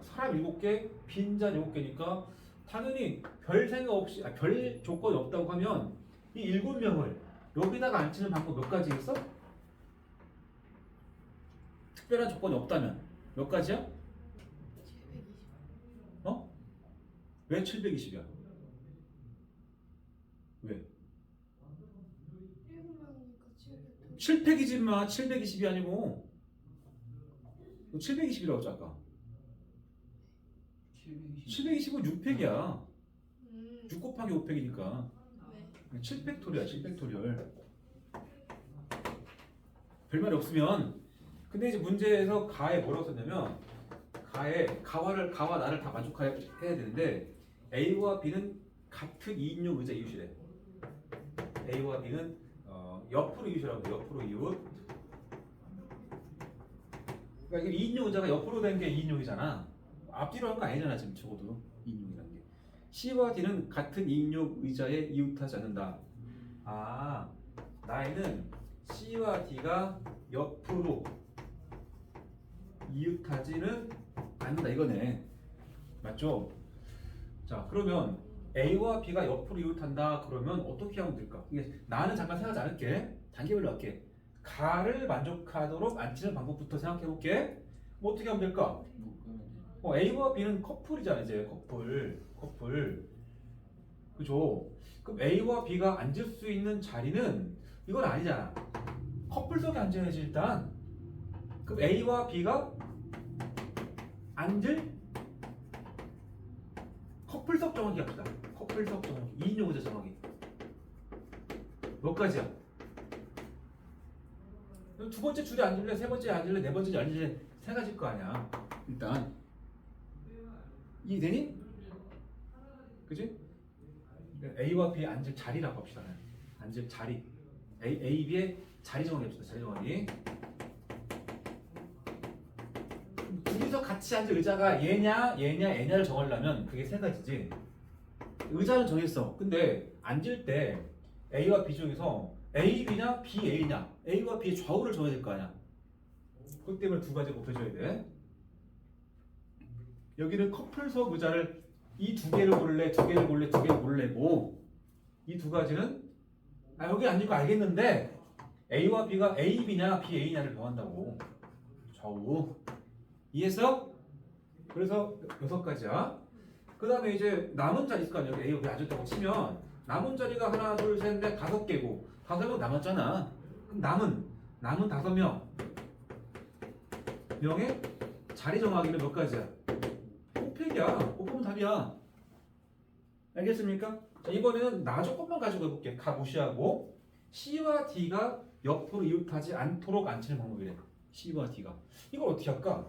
A: 사람 7개, 빈자 7개니까 당연히 별 생각 없이 별 조건이 없다고 하면 이 7명을 여기다가 앉히는 방법 몇 가지 있어? 특별한 조건이 없다면 몇 가지야?
B: 720.
A: 어? 왜 720이야? 왜?
B: 7명이니까 700.
A: 700이지 마. 720이 아니고 720이라고 했지 아까. 720은 6팩이야. 6 곱하기 5팩이니까
B: 네.
A: 7팩토리야. 7팩토리얼. 별말이 없으면 근데 이제 문제에서 가에 뭐라고 썼냐면 가와 나를 다 만족해야 되는데 A와 B는 같은 2인용 의자 이웃이래. A와 B는 옆으로 이웃이라고. 옆으로 이웃. 그러니까 이게 2인용 의자가 옆으로 된 게 2인용이잖아. 앞뒤로 한 거 아니잖아 지금 적어도 2인용이라는 게. C와 D는 같은 2인용 의자에 이웃하지 않는다. 아, 나에는 C와 D가 옆으로 이웃하지는 않는다 이거네. 맞죠? 자, 그러면 A와 B가 옆으로 이웃한다 그러면 어떻게 하면 될까? 이게 나는 잠깐 생각하지 않을게. 단계별로 할게. 가를 만족하도록 앉히는 방법부터 생각해 볼게. 뭐 어떻게 하면 될까? A와 B는 커플이잖아 이제 커플. 그죠? 그럼 A와 B가 앉을 수 있는 자리는 이건 아니잖아. 커플석에 앉아야지 일단. 그럼 A와 B가 앉을 커플석 정하기 합시다. 커플석 정하기. 2인용 의자 정하기. 몇 가지야? 두 번째 줄에 앉을래? 세 번째 앉을래? 네 번째 앉을래? 세 가지일 거 아니야. 일단 이해되니? 그지? A와 B의 앉을 자리라고 합시다. 앉을 자리. A, B의 자리 정하기 합시다. 자리 정하기. 둘이서 같이 앉을 의자가 얘냐를 정하려면 그게 세 가지지. 의자는 정했어. 근데 앉을 때 A와 B 중에서 A, B냐, B, A냐, A와 B의 좌우를 정해야 될 거 아니야. 그것 때문에 두 가지 곱해줘야 돼. 여기는 커플석 의자를 이 두 개를 고를래, 두 개를 고를래고 이 두 가지는 여기 앉을 거 알겠는데 A와 B가 A, B냐, B, A냐를 정한다고. 좌우. 이해했어? 그래서 6가지야. 그 다음에 이제 남은 자리 있을 거 아니야. A, B 앉았다고 치면 남은 자리가 하나, 둘, 셋, 넷, 5개고 5명 남았잖아. 그럼 남은 5명 명의 자리 정하기는 몇 가지야? 5팩이야. 5팩은 답이야. 알겠습니까? 자, 이번에는 나 조건만 가지고 해볼게. 가 무시하고 C와 D가 옆으로 이웃하지 않도록 앉히는 방법이래. C와 D가. 이걸 어떻게 할까?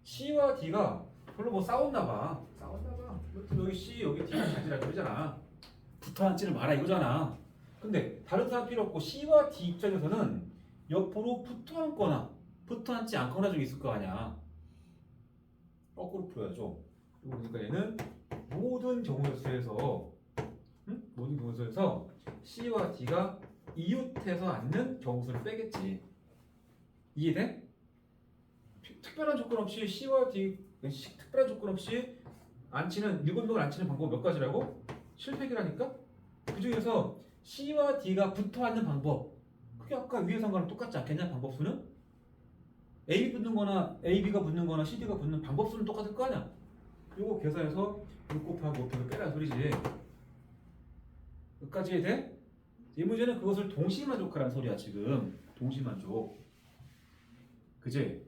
A: C와 D가 별로 뭐 싸웠나 봐. 여기 C, 여기 D가 앉으라 그러잖아. 붙어 앉지를 마라 이거잖아. 근데 다른 사람 필요 없고 C와 D 입장에서는 옆으로 붙어 앉거나 붙어 앉지 않거나 좀 있을 거 아니야. 거꾸로 풀어야죠. 그러니까 얘는 모든 경우에서 C와 D가 이웃해서 앉는 경우수를 빼겠지. 이해돼? 특별한 조건 없이 C와 D 특별한 조건 없이 앉히는 7명을 앉히는 방법 몇 가지라고? 7팩이라니까? 그 중에서 C와 D가 붙어 앉는 방법 그게 아까 위에서 한 거랑 똑같지 않겠냐? 방법수는? AB 붙는 거나 AB가 붙는 거나 CD가 붙는 방법수는 똑같을 거 아니야? 요거 계산해서 6 곱하기 5팩을 빼라는 소리지. 여기까지 돼? 이 문제는 그것을 동시만족하라는 소리야 지금. 동시만족. 그지?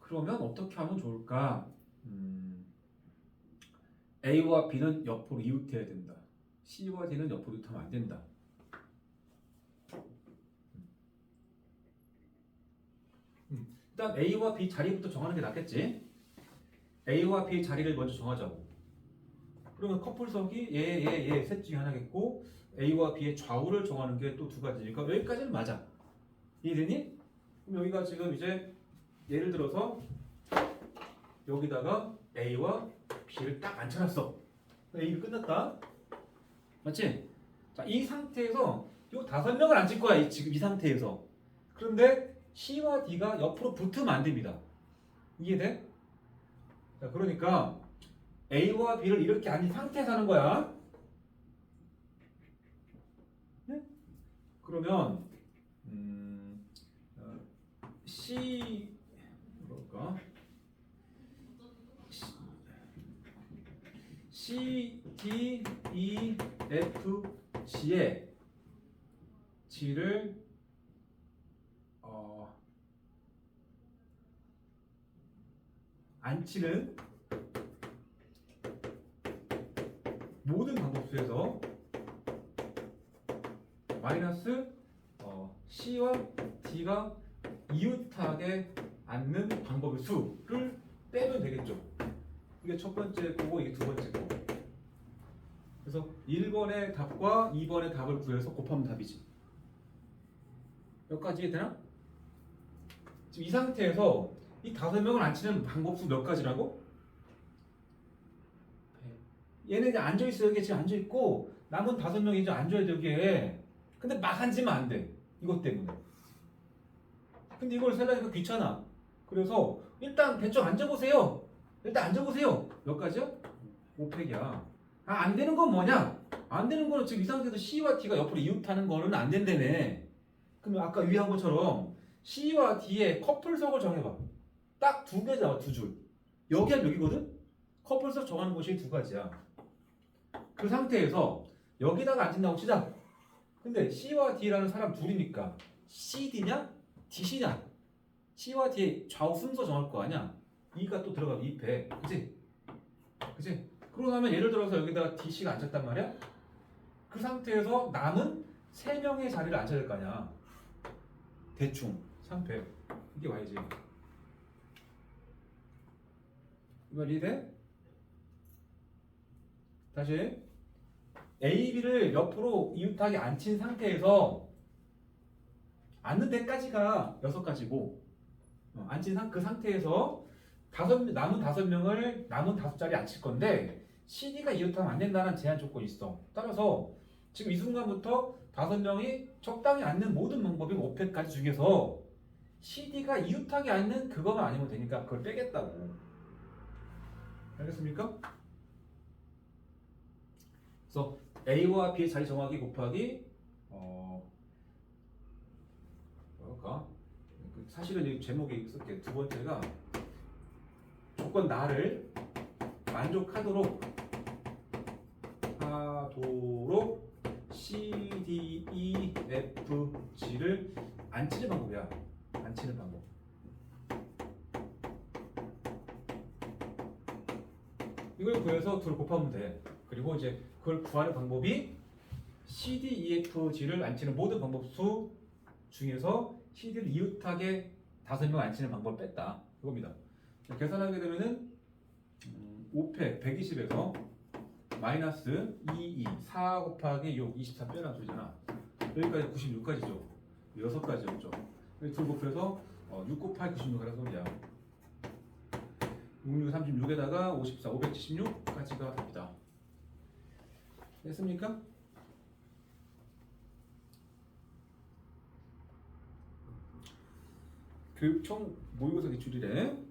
A: 그러면 어떻게 하면 좋을까? A와 B는 옆으로 이웃해야 된다. C와 D는 옆으로 이웃하면 안 된다. 일단 A와 B 자리부터 정하는 게 낫겠지? A와 B 자리를 먼저 정하자고. 그러면 커플석이 얘 셋 중에 하나겠고 A와 B의 좌우를 정하는 게 또 두 가지니까 여기까지는 맞아. 이해되니? 그럼 여기가 지금 이제 예를 들어서 여기다가 A와 B를 딱 앉혀놨어. A가 끝났다. 맞지? 자, 이 상태에서 요 5명을 앉힐 거야. 지금 이 상태에서. 그런데 C와 D가 옆으로 붙으면 안 됩니다. 이해돼? 자, 그러니까 A와 B를 이렇게 앉은 상태에서 하는 거야. 네? 그러면 C 뭘까? C, D, E, F, G의 G를 안치는 모든 방법수에서 마이너스 C와 D가 이웃하게 앉는 방법의 수를 빼면 되겠죠. 이게 첫 번째 거고 이게 두 번째 거고. 그래서 1번의 답과 2번의 답을 구해서 곱하면 답이지. 여기까지 이해되나? 지금 이 상태에서 이 5명을 앉히는 방법수 몇 가지라고? 얘네 이제 앉아있어. 여기 지금 앉아있고 남은 5명이 이제 앉아야 돼 여기에. 근데 막 앉으면 안 돼. 이것 때문에. 근데 이걸 세려니까 귀찮아. 그래서 일단 대충 앉아보세요. 일단 앉아보세요. 몇 가지야? 5팩이야. 안 되는 건 뭐냐? 안 되는 거는 지금 이 상태에서 C와 D가 옆으로 이웃하는 거는 안 된다네. 그럼 아까 위에 한 것처럼 C와 D의 커플석을 정해봐. 딱 2개 잡아, 2줄. 여기가 여기거든? 커플석 정하는 곳이 2가지야. 그 상태에서 여기다가 앉힌다고 치자. 근데 C와 D라는 사람 둘이니까 CD냐? DC냐? C와 D의 좌우 순서 정할 거 아니야? 2가 또 들어가면 2패. 그치? 그치? 그러고 나면 예를 들어서 여기다가 DC가 앉혔단 말이야? 그 상태에서 남은 3명의 자리를 앉혀야 될 거 아니야? 대충 3패. 이게 Y지. 이거 이해돼? 다시 A, B를 옆으로 이웃하게 앉힌 상태에서 앉는 데까지가 6가지고 앉힌 그 상태에서 남은 5명을 남은 5자리에 앉힐 건데 CD가 이웃하면 안 된다는 제한 조건이 있어. 따라서 지금 이 순간부터 5명이 적당히 앉는 모든 방법이 5패까지 중에서 CD가 이웃하게 앉는 그거만 아니면 되니까 그걸 빼겠다고. 알겠습니까? 그래서 A와 B의 자리 정하기 곱하기 뭐랄까? 사실은 이 제목이 쓸게. 두 번째가 조건 나를 만족하도록 C, D, E, F, G를 앉히는 방법이야. 앉히는 방법. 이걸 구해서 둘 곱하면 돼. 그리고 이제 그걸 구하는 방법이 C, D, E, F, G를 앉히는 모든 방법수 중에서 CD를 이웃하게 5명 앉히는 방법을 뺐다. 이겁니다. 계산하게 되면은 5패 120에서 마이너스 4 곱하기 6 24 빼라는 소리잖아. 여기까지 96까지죠. 6가지였죠. 둘 곱해서 6 곱하기 96하라는 소리야. 66 36에다가 54 576까지가 답이다. 됐습니까? 교육청 모의고사 기출이래.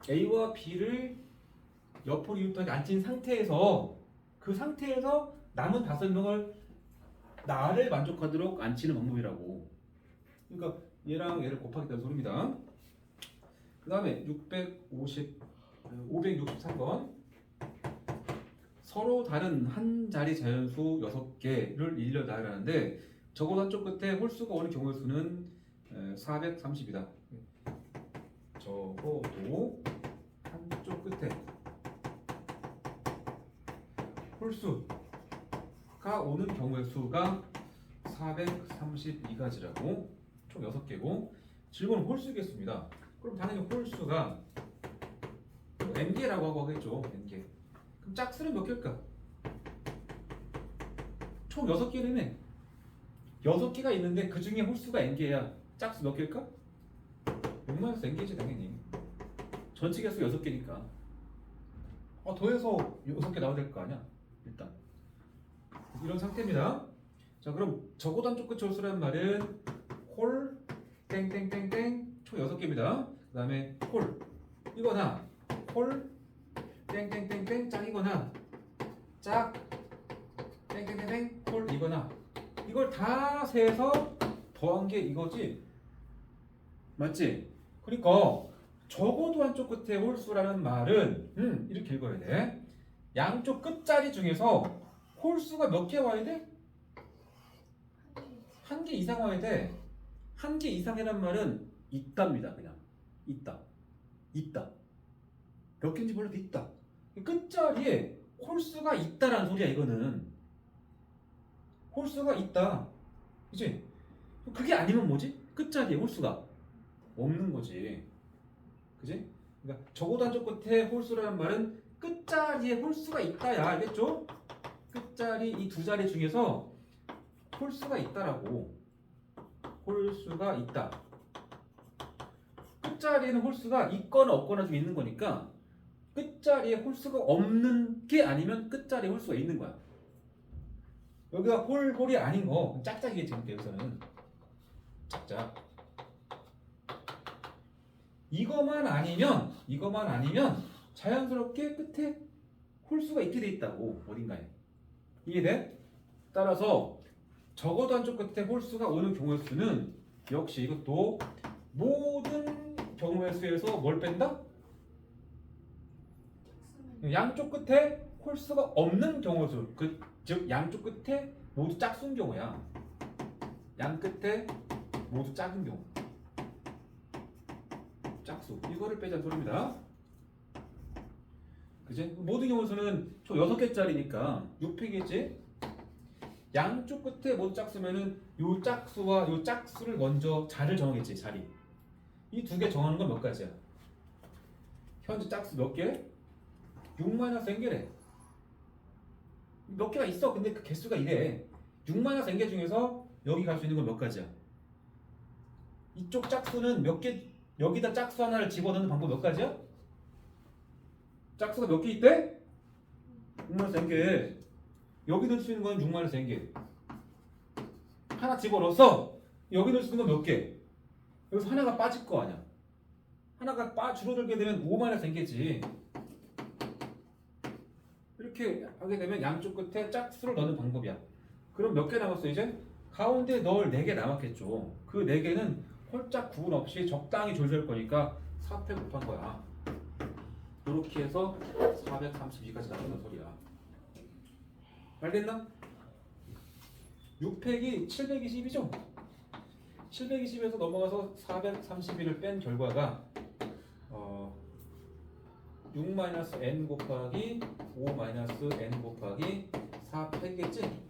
A: A와 B를 옆으로 이웃하게 앉힌 상태에서 그 상태에서 남은 5명을 나를 만족하도록 앉히는 방법이라고. 그러니까 얘랑 얘를 곱하겠다는 소리입니다. 그 다음에 563번 서로 다른 한 자리 자연수 6개를 일러 나열하는데 적어도 한쪽 끝에 홀수가 오는 경우의 수는 430이다. 적어도 한쪽 끝에 홀수가 오는 경우의 수가 432가지라고. 총 6개고 질문은 홀수겠습니다. 그럼 당연히 홀수가 n개라고 하고 하겠죠. n개. 그럼 짝수는 몇 개일까? 총 6개라며. 6개가 있는데 그 중에 홀수가 n개야. 짝수 몇 개일까? 6마이너스 n개지 당연히. 전체 개수 6개니까 더해서 6개 나와야 될 거 아니야 일단. 이런 상태입니다. 자, 그럼 적어도 한쪽 끝 홀수라는 말은 홀 땡땡땡땡 총 6개입니다. 그 다음에 홀 이거나 홀 땡땡땡땡 짝이거나 짝 땡땡땡땡 홀 이거나 이걸 다 세서 더한 게 이거지. 맞지? 그러니까 적어도 한쪽 끝에 홀수라는 말은 이렇게 읽어야 돼. 양쪽 끝자리 중에서 홀수가 몇 개 와야 돼? 한 개 이상 와야 돼. 한 개 이상이란 말은 있답니다. 그냥 있다. 있다. 몇 개인지 몰라도 있다. 끝자리에 홀수가 있다라는 소리야. 이거는 홀수가 있다. 그치? 그게 아니면 뭐지? 끝자리에 홀수가 없는 거지. 그치? 그러니까 적어도 한쪽 끝에 홀수라는 말은 끝자리에 홀수가 있다야. 알겠죠? 끝자리 이 두 자리 중에서 홀수가 있다라고. 홀수가 있다. 끝자리에는 홀수가 있거나 없거나 좀 있는 거니까 끝자리에 홀수가 없는 게 아니면 끝자리에 홀수가 있는 거야. 여기가 홀이 아닌 거 짝짝이겠지. 여기서는 짝짝. 이거만 아니면 자연스럽게 끝에 홀수가 있게 돼 있다고. 어딘가에. 이해돼? 따라서 적어도 한쪽 끝에 홀수가 오는 경우의 수는 역시 이것도 모든 경우의 수에서 뭘 뺀다? 양쪽 끝에 홀수가 없는 경우의 수. 즉 양쪽 끝에 모두 짝수인 경우야. 양 끝에 모두 작은 경우. 짝수. 이거를 빼자는 소리입니다. 그지? 모든 경우의 수는 총 6개짜리니까 6팩이겠지? 양쪽 끝에 모두 짝수면은 요 짝수와 요 짝수를 먼저 자리를 정하겠지. 자리. 이 두 개 정하는 건 몇 가지야? 현재 짝수 몇 개? 6-n개래. 몇 개가 있어. 근데 그 개수가 이래. 6-n개 중에서 여기 갈 수 있는 건 몇 가지야? 이쪽 짝수는 몇 개, 여기다 짝수 하나를 집어넣는 방법 몇 가지야? 짝수가 몇 개 있대? 6-n개. 여기 넣을 수 있는 건 6-n개. 하나 집어넣어서 여기 넣을 수 있는 건 몇 개? 여기서 하나가 빠질 거 아니야. 하나가 줄어들게 되면 5-n개지. 이렇게 하게 되면 양쪽 끝에 짝수를 넣는 방법이야. 그럼 몇 개 남았어 이제? 가운데 넣을 4개 남았겠죠. 그 4개는 홀짝 구분 없이 적당히 조절할 거니까 4패 곱한 거야. 이렇게 해서 432까지 나온다는 소리야. 알겠나? 6팩이 720이죠? 720에서 넘어가서 431을 뺀 결과가 6-n 곱하기 5-n 곱하기 4팩이겠지?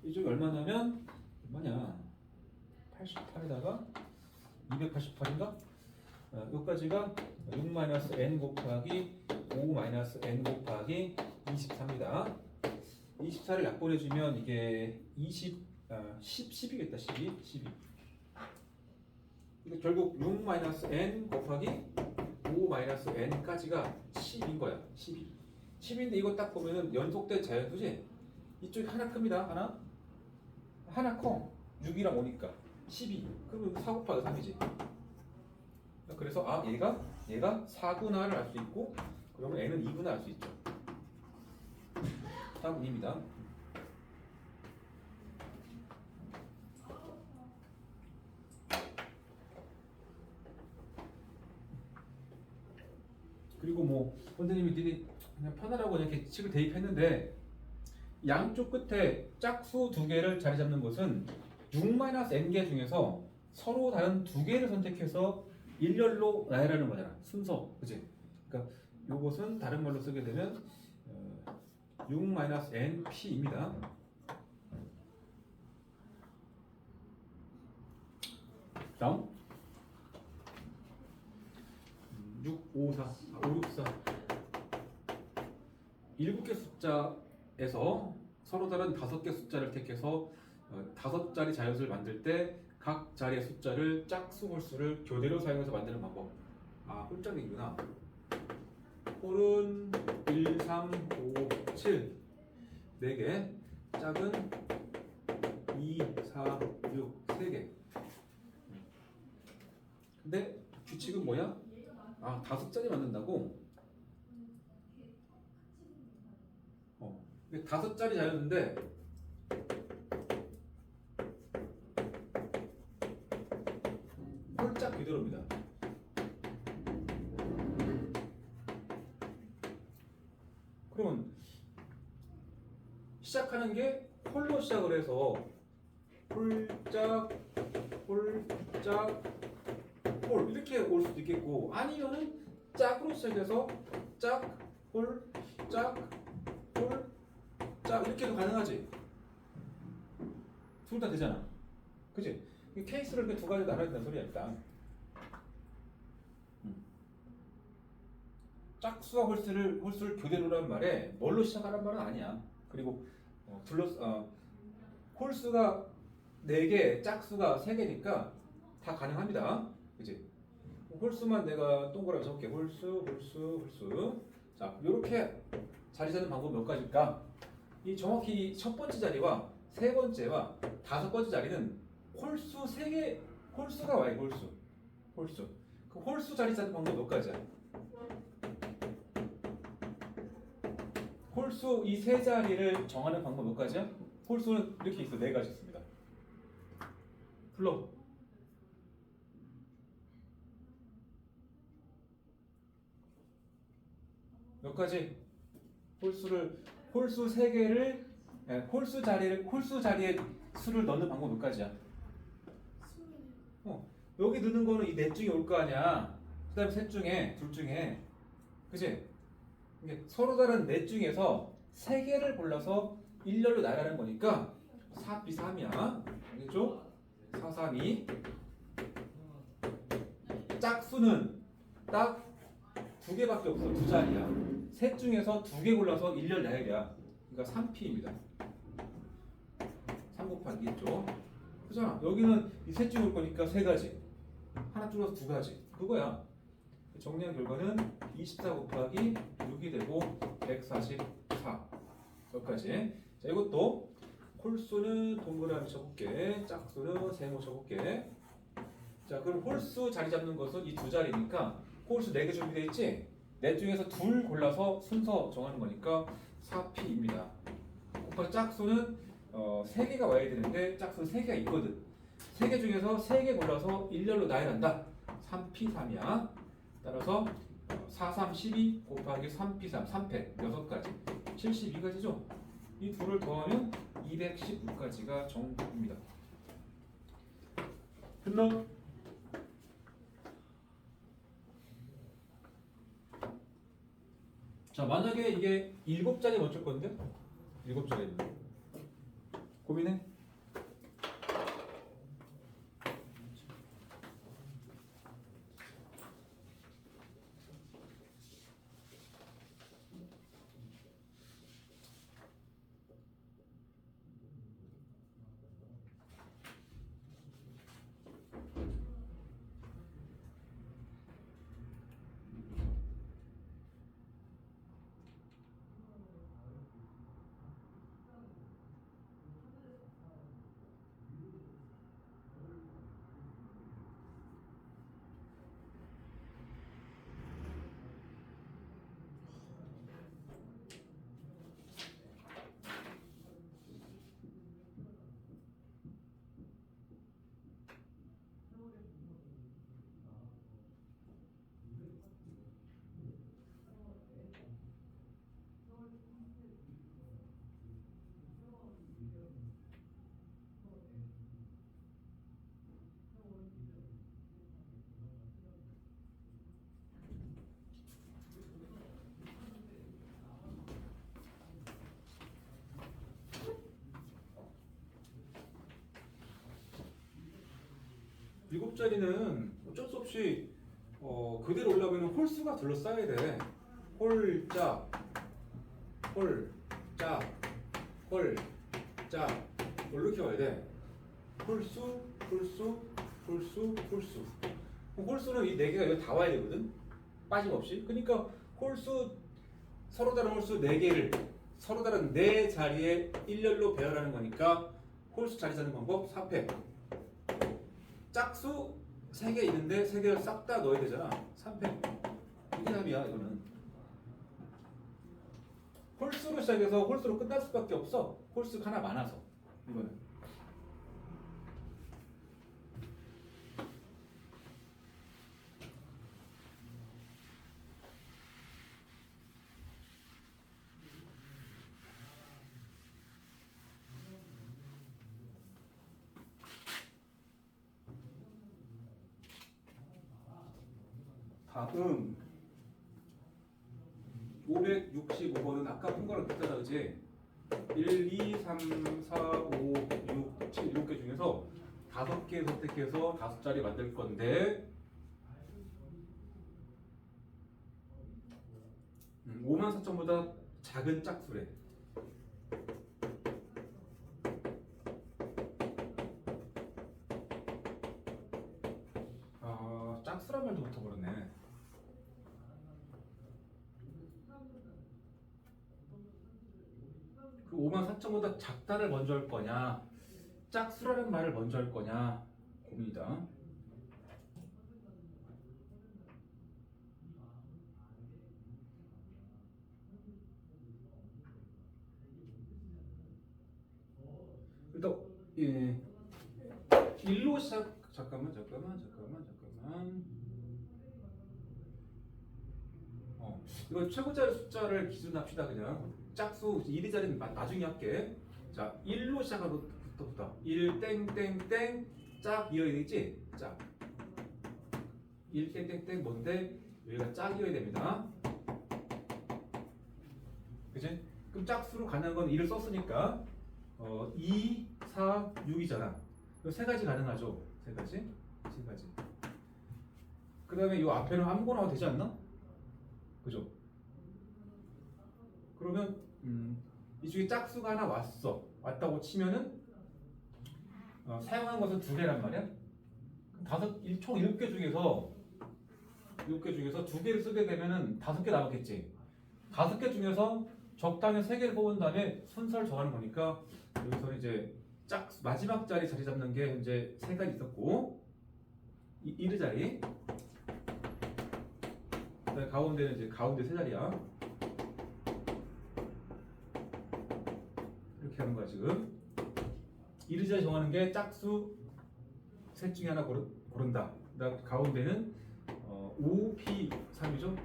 A: 이쪽이 얼마냐면 얼마냐? 88에다가 288인가? 여기까지가 6-n 곱하기 5-n 곱하기 24입니다. 24를 약분해주면 이게 10이겠다. 12. 그러니까 결국 6-n 곱하기 5-n까지가 10인 거야. 12. 10인데 이거 딱 보면은 연속된 자연수지? 이쪽이 하나 큽니다. 하나 커. 6이랑 5니까 12. 그러면 4 곱하기 3이지. 그래서 얘가 4구나를 알 수 있고 그러면 n은 2구나 알 수 있죠. 답은 2입니다. 그리고 뭐 선생님들이 그냥 편하라고 이렇게 식을 대입했는데 양쪽 끝에 짝수 2개를 자리 잡는 것은 6-n개 중에서 서로 다른 2개를 선택해서 일렬로 나열하는 거잖아. 순서. 그치? 그러니까 요것은 다른 말로 쓰게 되면 6-np입니다. 다음 564 7개 숫자에서 서로 다른 5개 숫자를 택해서 5자리 자연수를 만들 때 각 자리의 숫자를 짝수 홀수를 교대로 사용해서 만드는 방법. 홀짝이구나. 홀은 1, 3, 5, 7 4개. 짝은 2, 4, 6, 3개. 근데 규칙은 뭐야? 아, 5자리 만든다고? 5자리 자였는데 홀짝 그대로입니다. 그러면 시작하는 게 홀로 시작을 해서 홀짝, 홀짝, 홀 이렇게 올 수도 있겠고, 아니면은 짝으로 시작해서 짝, 홀, 짝, 홀, 짝 이렇게도 가능하지. 둘 다 되잖아. 그치? 이 케이스를 이렇게 두 가지 나눠야 된다는 소리야 일단. 짝수와 홀수를 교대로란 말에 뭘로 시작하란 말은 아니야. 그리고 홀수가 4개, 짝수가 3개니까 다 가능합니다. 그치? 홀수만 내가 동그라미 적게 홀수. 자, 이렇게 자리 잡는 방법 몇 가지일까? 이 정확히 첫 번째 자리와 세 번째와 5번째 자리는 홀수 3개, 홀수가 와요. 홀수. 그 홀수 자리 잡는 방법 몇 가지야? 홀수 이 세 자리를 정하는 방법 몇 가지야? 홀수는 이렇게 있어. 4가지 있습니다. 불러. 몇 가지? 홀수 3개를 홀수 자리에 수를 넣는 방법 몇 가지야? 여기 넣는 거는 이 넷 중에 올 거 아니야. 그다음에 둘 중에, 그치? 이게 서로 다른 넷 중에서 3개를 골라서 일렬로 나가는 거니까 4, 3이야. 알겠죠? 4, 3, 2. 짝수는 딱 2개밖에 없어. 2자리야. 셋 중에서 2개 골라서 일렬 나열이야. 그러니까 3P입니다. 3 곱하기 1죠. 그잖아. 여기는 이 셋 중에 올 거니까 3가지. 하나 줄여서 2가지. 그거야. 정리한 결과는 24 곱하기 6이 되고 144. 여기까지. 자, 이것도 홀수는 동그라미 쳐볼게. 짝수는 세모 쳐볼게. 자, 그럼 홀수 자리 잡는 것은 이 2자리니까 홀수 4개 준비되어 있지? 넷 중에서 2 골라서 순서 정하는 거니까 4P입니다. 곱하기 짝수는 3개가 와야 되는데 짝수는 3개가 있거든. 3개 중에서 3개 골라서 일렬로 나열한다. 3P3이야. 따라서 4, 3, 12 곱하기 3P3, 3패 6가지 72가지죠? 이 둘을 더하면 216가지가 정답입니다. 됐나? 자, 만약에 이게 7자리 어쩔 건데? 7자리인데 고민해? 일곱 자리는 어쩔 수 없이 그대로 올라가면 홀수가 둘러싸야 돼. 홀짝, 홀짝, 홀짝 이렇게 와야 돼. 홀수. 홀수는 이 4개가 여기 다 와야 되거든. 빠짐없이. 그러니까 홀수 서로 다른 홀수 4개를 서로 다른 네 자리에 일렬로 배열하는 거니까 홀수 자리 잡는 방법 4패. 짝수 3개 있는데 3개를 싹 다 넣어야 되잖아. 3패. 이게 답이야 이거는. 홀수로 시작해서 홀수로 끝날 수밖에 없어. 홀수가 하나 많아서 이거는. 다음 565번은 아까 푼 거랑 비슷하다 그치? 1, 2, 3, 4, 5, 6, 7 이렇게 중에서 5개 선택해서 5자리 만들 건데 54,000보다 작은 짝수래. 아, 짝수란 말도 붙어버렸네. 그 54,000보다 작다를 먼저 할 거냐, 짝수라는 말을 먼저 할 거냐 고민이다. 일단 예, 1로 시작. 잠깐만. 이거 최고자리 숫자를 기준 합시다. 그냥 짝수 1위 자리는 나중에 할게. 자, 1로 시작하는 것부터 1 땡땡땡 짝 이어야 되겠지? 짝 1 땡땡땡 뭔데? 여기가 짝이어야 됩니다. 그치? 그럼 짝수로 가는 건 1을 썼으니까 2, 4, 6이잖아. 세 가지 가능하죠? 세 가지. 그 다음에 이 앞에는 아무거나 와도 되지 않나? 그죠? 그러면 이쪽에 짝수가 하나 왔다고 치면은 사용한 것은 2개란 말이야. 총 7개 중에서 2개를 쓰게 되면은 5개 남았겠지. 5개 중에서 적당히 3개를 뽑은 다음에 순서를 정하는 거니까 여기서 이제 마지막 자리 잡는 게 이제 3가지 있었고 1의 자리. 그다음에 가운데는 이제 가운데 3자리야. 이렇게 하는 거야 지금. 1의 자리 정하는 게 짝수 셋 중에 하나 고른다. 그다음 가운데는 5P3이죠.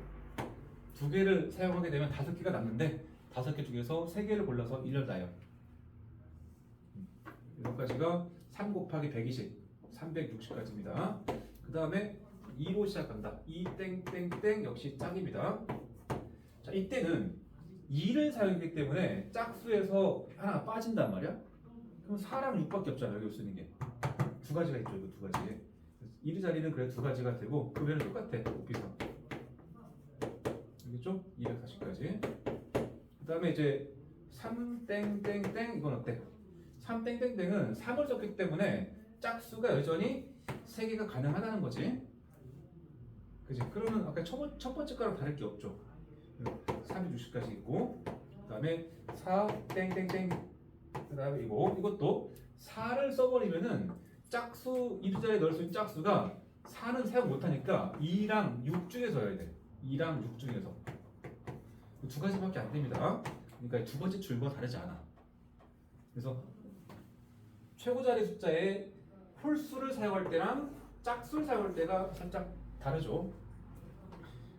A: 2개를 사용하게 되면 5개가 남는데 5개 중에서 3개를 골라서 1을 놔요. 여기까지가 3 곱하기 120, 360까지입니다. 그 다음에 2로 시작한다. 2 땡땡땡 역시 짝입니다. 자, 이때는 2를 사용했기 때문에 짝수에서 하나가 빠진단 말이야. 그럼 4랑 6밖에 없잖아. 여기 쓰는 게. 2가지가 있죠. 이거 2가지. 1의 자리는 그래 2가지가 되고 그 외에는 똑같아. 곱비상. 알겠죠? 240까지. 그 다음에 이제 3 땡땡땡 이건 어때? 3 땡땡땡은 3을 썼기 때문에 짝수가 여전히 3개가 가능하다는 거지. 그지? 그러면 아까 첫 번째 거랑 다를 게 없죠. 3이 60까지 있고 그 다음에 4 땡땡땡 그 다음에 이것도 4를 써버리면은 짝수 1의 자리에 넣을 수 있는 짝수가 4는 사용 못하니까 2랑 6 중에서 해야 돼. 2랑 6 중에서 2가지밖에 안 됩니다. 그러니까 2번째 줄과 다르지 않아. 그래서 최고자리 숫자에 홀수를 사용할 때랑 짝수를 사용할 때가 살짝 다르죠.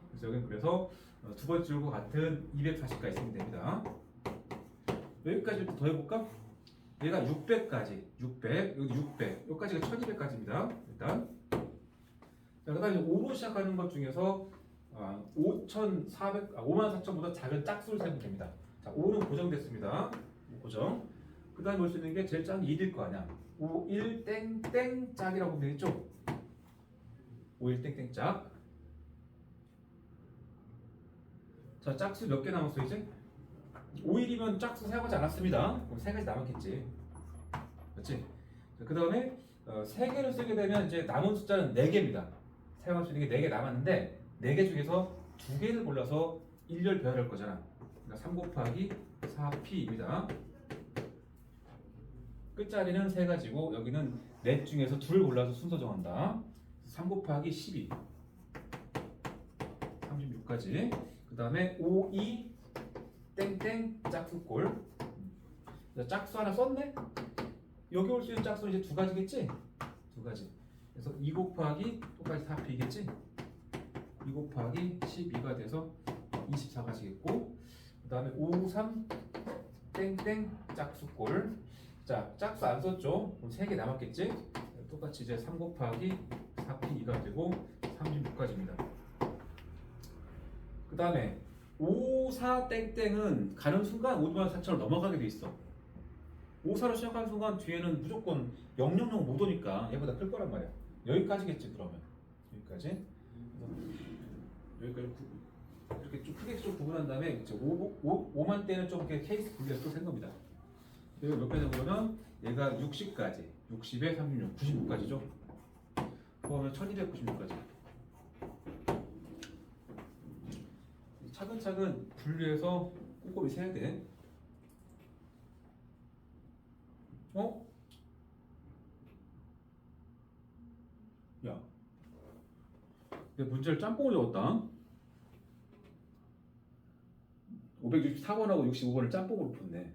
A: 그래서 여기는 그래서 2번째 줄과 같은 240까지 쓰면 됩니다. 여기까지 더 해볼까? 얘가 600까지 600 여기 600 여기까지가 1200까지입니다. 일단 자, 그 다음에 5로 시작하는 것 중에서 54,000보다 작은 짝수를 사용하면 됩니다. 자, 5는 고정됐습니다. 고정. 그 다음에 볼 수 있는 게 제일 작은 1일 거 아니야. 5, 1, 땡땡 짝이라고 보면 되겠죠? 5, 1, 땡땡 짝. 자, 짝수 몇 개 남았어 이제? 5일이면 짝수 사용하지 않았습니다. 그럼 3가지 남았겠지. 그렇지? 그 다음에 3개를 쓰게 되면 이제 남은 숫자는 4개입니다. 사용할 수 있는 게 4개 남았는데 4개 중에서 2개를 골라서 1열 배열할 거잖아. 그러니까 3 곱하기 4p입니다. 끝자리는 세 가지고 여기는 넷 중에서 둘 골라서 순서 정한다. 3 곱하기 12 36까지. 그 다음에 5, 2 땡땡 짝수꼴. 짝수 하나 썼네? 여기 올 수 있는 짝수는 이제 두 가지겠지? 두 가지. 그래서 2 곱하기 똑같이 4p겠지? 2 곱하기 12가 돼서 24가지겠고, 그 다음에 5, 3 땡땡 짝수꼴. 자, 짝수 안 썼죠? 그럼 3개 남았겠지? 똑같이 이제 3 곱하기 4p2가 되고 36까지입니다. 그 다음에 5, 4 땡땡은 가는 순간 5만 4천을 넘어가게 돼 있어. 5, 4로 시작하는 순간 뒤에는 무조건 000 못 오니까 얘보다 클 거란 말이야. 여기까지겠지 그러면. 여기까지. 여기까지 이렇게 좀 크게 좀 구분한 다음에 이제 5만 대는 좀 이렇게 케이스 분리해서 또 생겁니다. 여기 몇 개냐 그러면 얘가 60까지, 60에 36, 96까지죠. 그러면 1296까지. 차근차근 분리해서 꼼꼼히 세야 돼. 어? 야, 내 문제를 짬뽕을 적었다. 564번하고 65번을 짬뽕으로 푼네.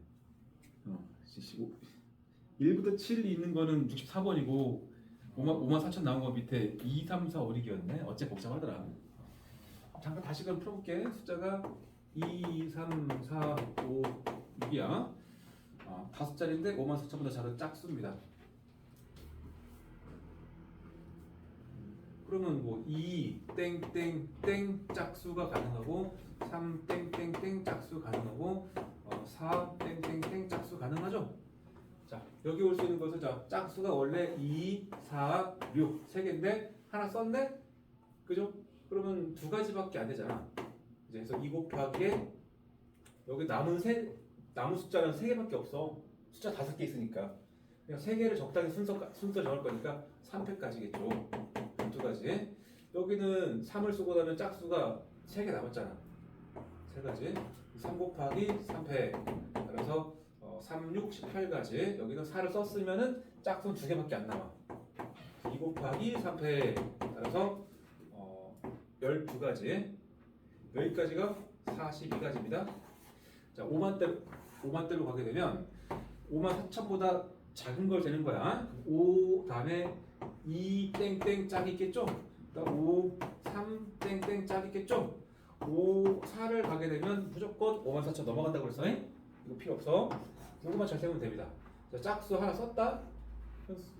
A: 1부터 7이 있는 거는 64번이고 5만 4천 나온 거 밑에 2, 3, 4, 5, 6이었네. 어째 복잡하더라. 잠깐 다시 그럼 풀어볼게. 숫자가 2, 3, 4, 5, 6이야. 5자리인데 5만 4천보다 작은 짝수입니다. 그러면 뭐 2 땡땡땡 짝수가 가능하고 3 땡땡땡 짝수 가능하고 4 땡땡땡 짝수 가능하죠? 자, 여기 올 수 있는 것은 자, 짝수가 원래 2, 4, 6 세 개인데 하나 썼네? 그죠? 그러면 두 가지밖에 안 되잖아. 이제 그래서 2 곱하기에 여기 남은 숫자는 세 개밖에 없어. 숫자 5개 있으니까. 그냥 세 개를 적당히 순서 정할 거니까 3패까지겠죠. 두 가지. 여기는 3을 쓰고 나면 짝수가 3개 남았잖아. 세 가지. 3 곱하기 3패. 그래서 3, 6, 18가지. 여기는 4를 썼으면은 짝수는 2개밖에 안 남아. 2 곱하기 3패. 그래서 12가지. 여기까지가 42가지입니다. 자, 5만대로 가게 되면 5만 4천보다 작은 걸 재는 거야. 5 다음에 2 땡땡 짝 있겠죠? 5, 3 땡땡 짝 있겠죠? 5, 4를 가게 되면 무조건 5만 4천 넘어간다고 그랬어. 이거 필요 없어. 이것만 잘 세우면 됩니다. 자, 짝수 하나 썼다.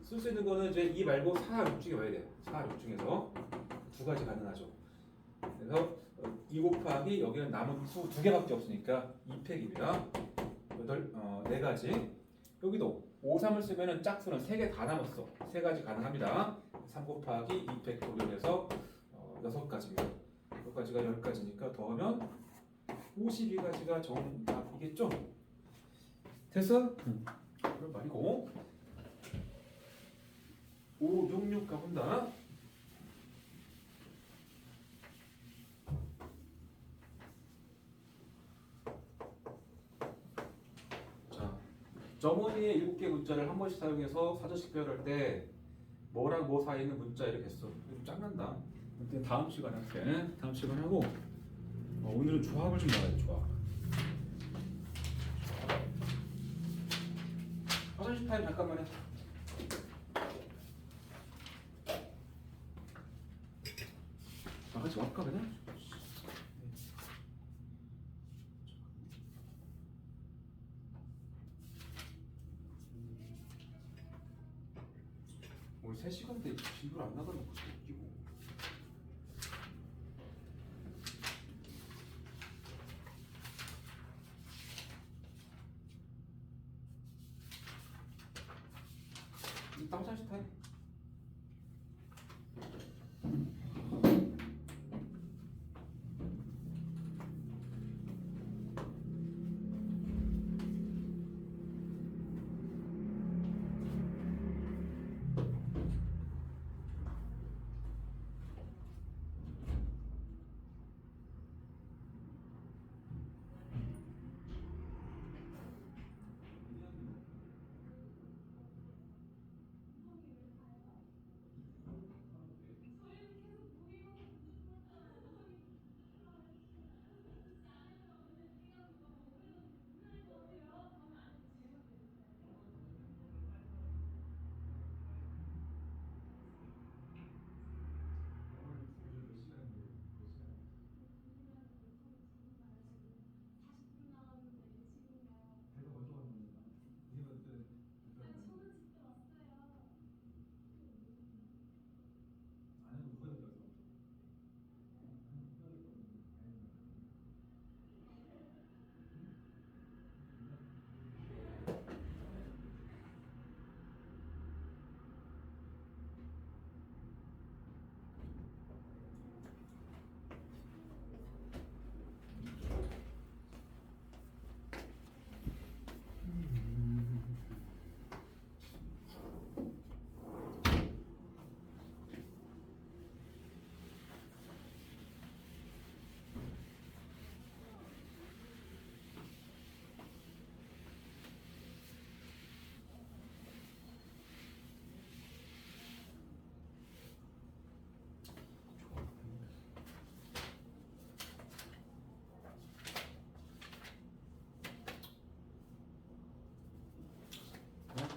A: 쓸 수 있는 거는 이제 2 말고 4, 6 중에 와야 돼. 4, 6 중에서 두 가지 가능하죠. 그래서 2 곱하기 여기는 남은 수 2개밖에 없으니까 2팩입니다. 4가지. 여기도 5, 3을 쓰면은 짝수는 3개 다 남았어. 3가지 가능합니다. 3 곱하기 2팩 도려해서 6가지입니다. 6가지가 10가지니까 더하면 52가지가 정답이겠죠? 됐어? 그런 말이고 5, 6, 6 가본다. 점원이의 7개 문자를 한 번씩 사용해서 사전식 배열할 때 뭐랑 뭐 사이에 있는 문자 이렇게 했어. 좀 짱난다. 근데 다음 시간에 할게. 다음 시간에 하고 오늘은 조합을 좀 나가야 돼. 조합. 화장실 타임 잠깐만 해. 같이 할까 그냥? 오늘 3시간대 진도를 안 나가는 것도 웃기고. 이따 화장실 타임.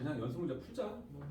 A: 그냥 연습 문제 풀자. 뭐.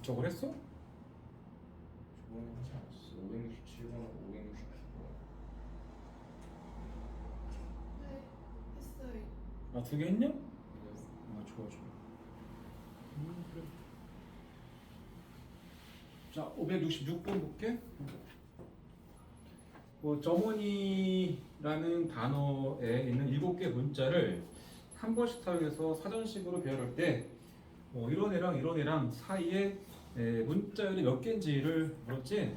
A: 저걸 했어?
C: 저번에 하지 않았어. 567번, 569번.
B: 네, 했어요.
A: 아, 2개 했냐? 아, 좋아, 좋아. 그래. 자, 566번 볼게. 뭐 점원이라는 단어에 있는 7개 문자를 한 번씩 사용해서 사전식으로 배열할 때 이런 애랑 사이에 문자열이 몇 개인지를 물었지.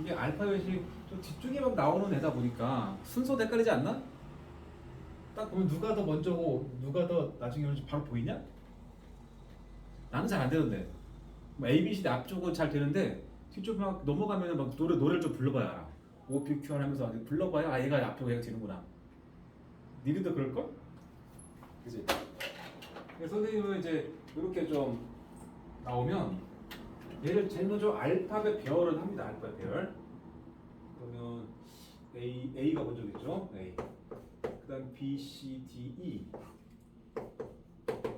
A: 이게 알파벳이 좀 뒤쪽에만 나오는 애다 보니까 순서도 헷갈리지 않나? 딱 보면 누가 더 먼저고 누가 더 나중에 오는지 바로 보이냐? 나는 잘 안 되던데. 뭐 A, B, C, D 앞쪽은 잘 되는데 뒤쪽 막 넘어가면 막 노래를 좀 불러봐야 알아. O, P, Q 하면서 불러봐야 아 얘가 앞에 얘가 되는구나. 니들도 그럴걸? 그치? 그래서 선생님은 이제 이렇게 좀 나오면 얘를 제일 먼저 알파벳 배열을 합니다. 알파벳 배열. 그러면 A가 먼저겠죠? A. 그다음 B, C, D, E,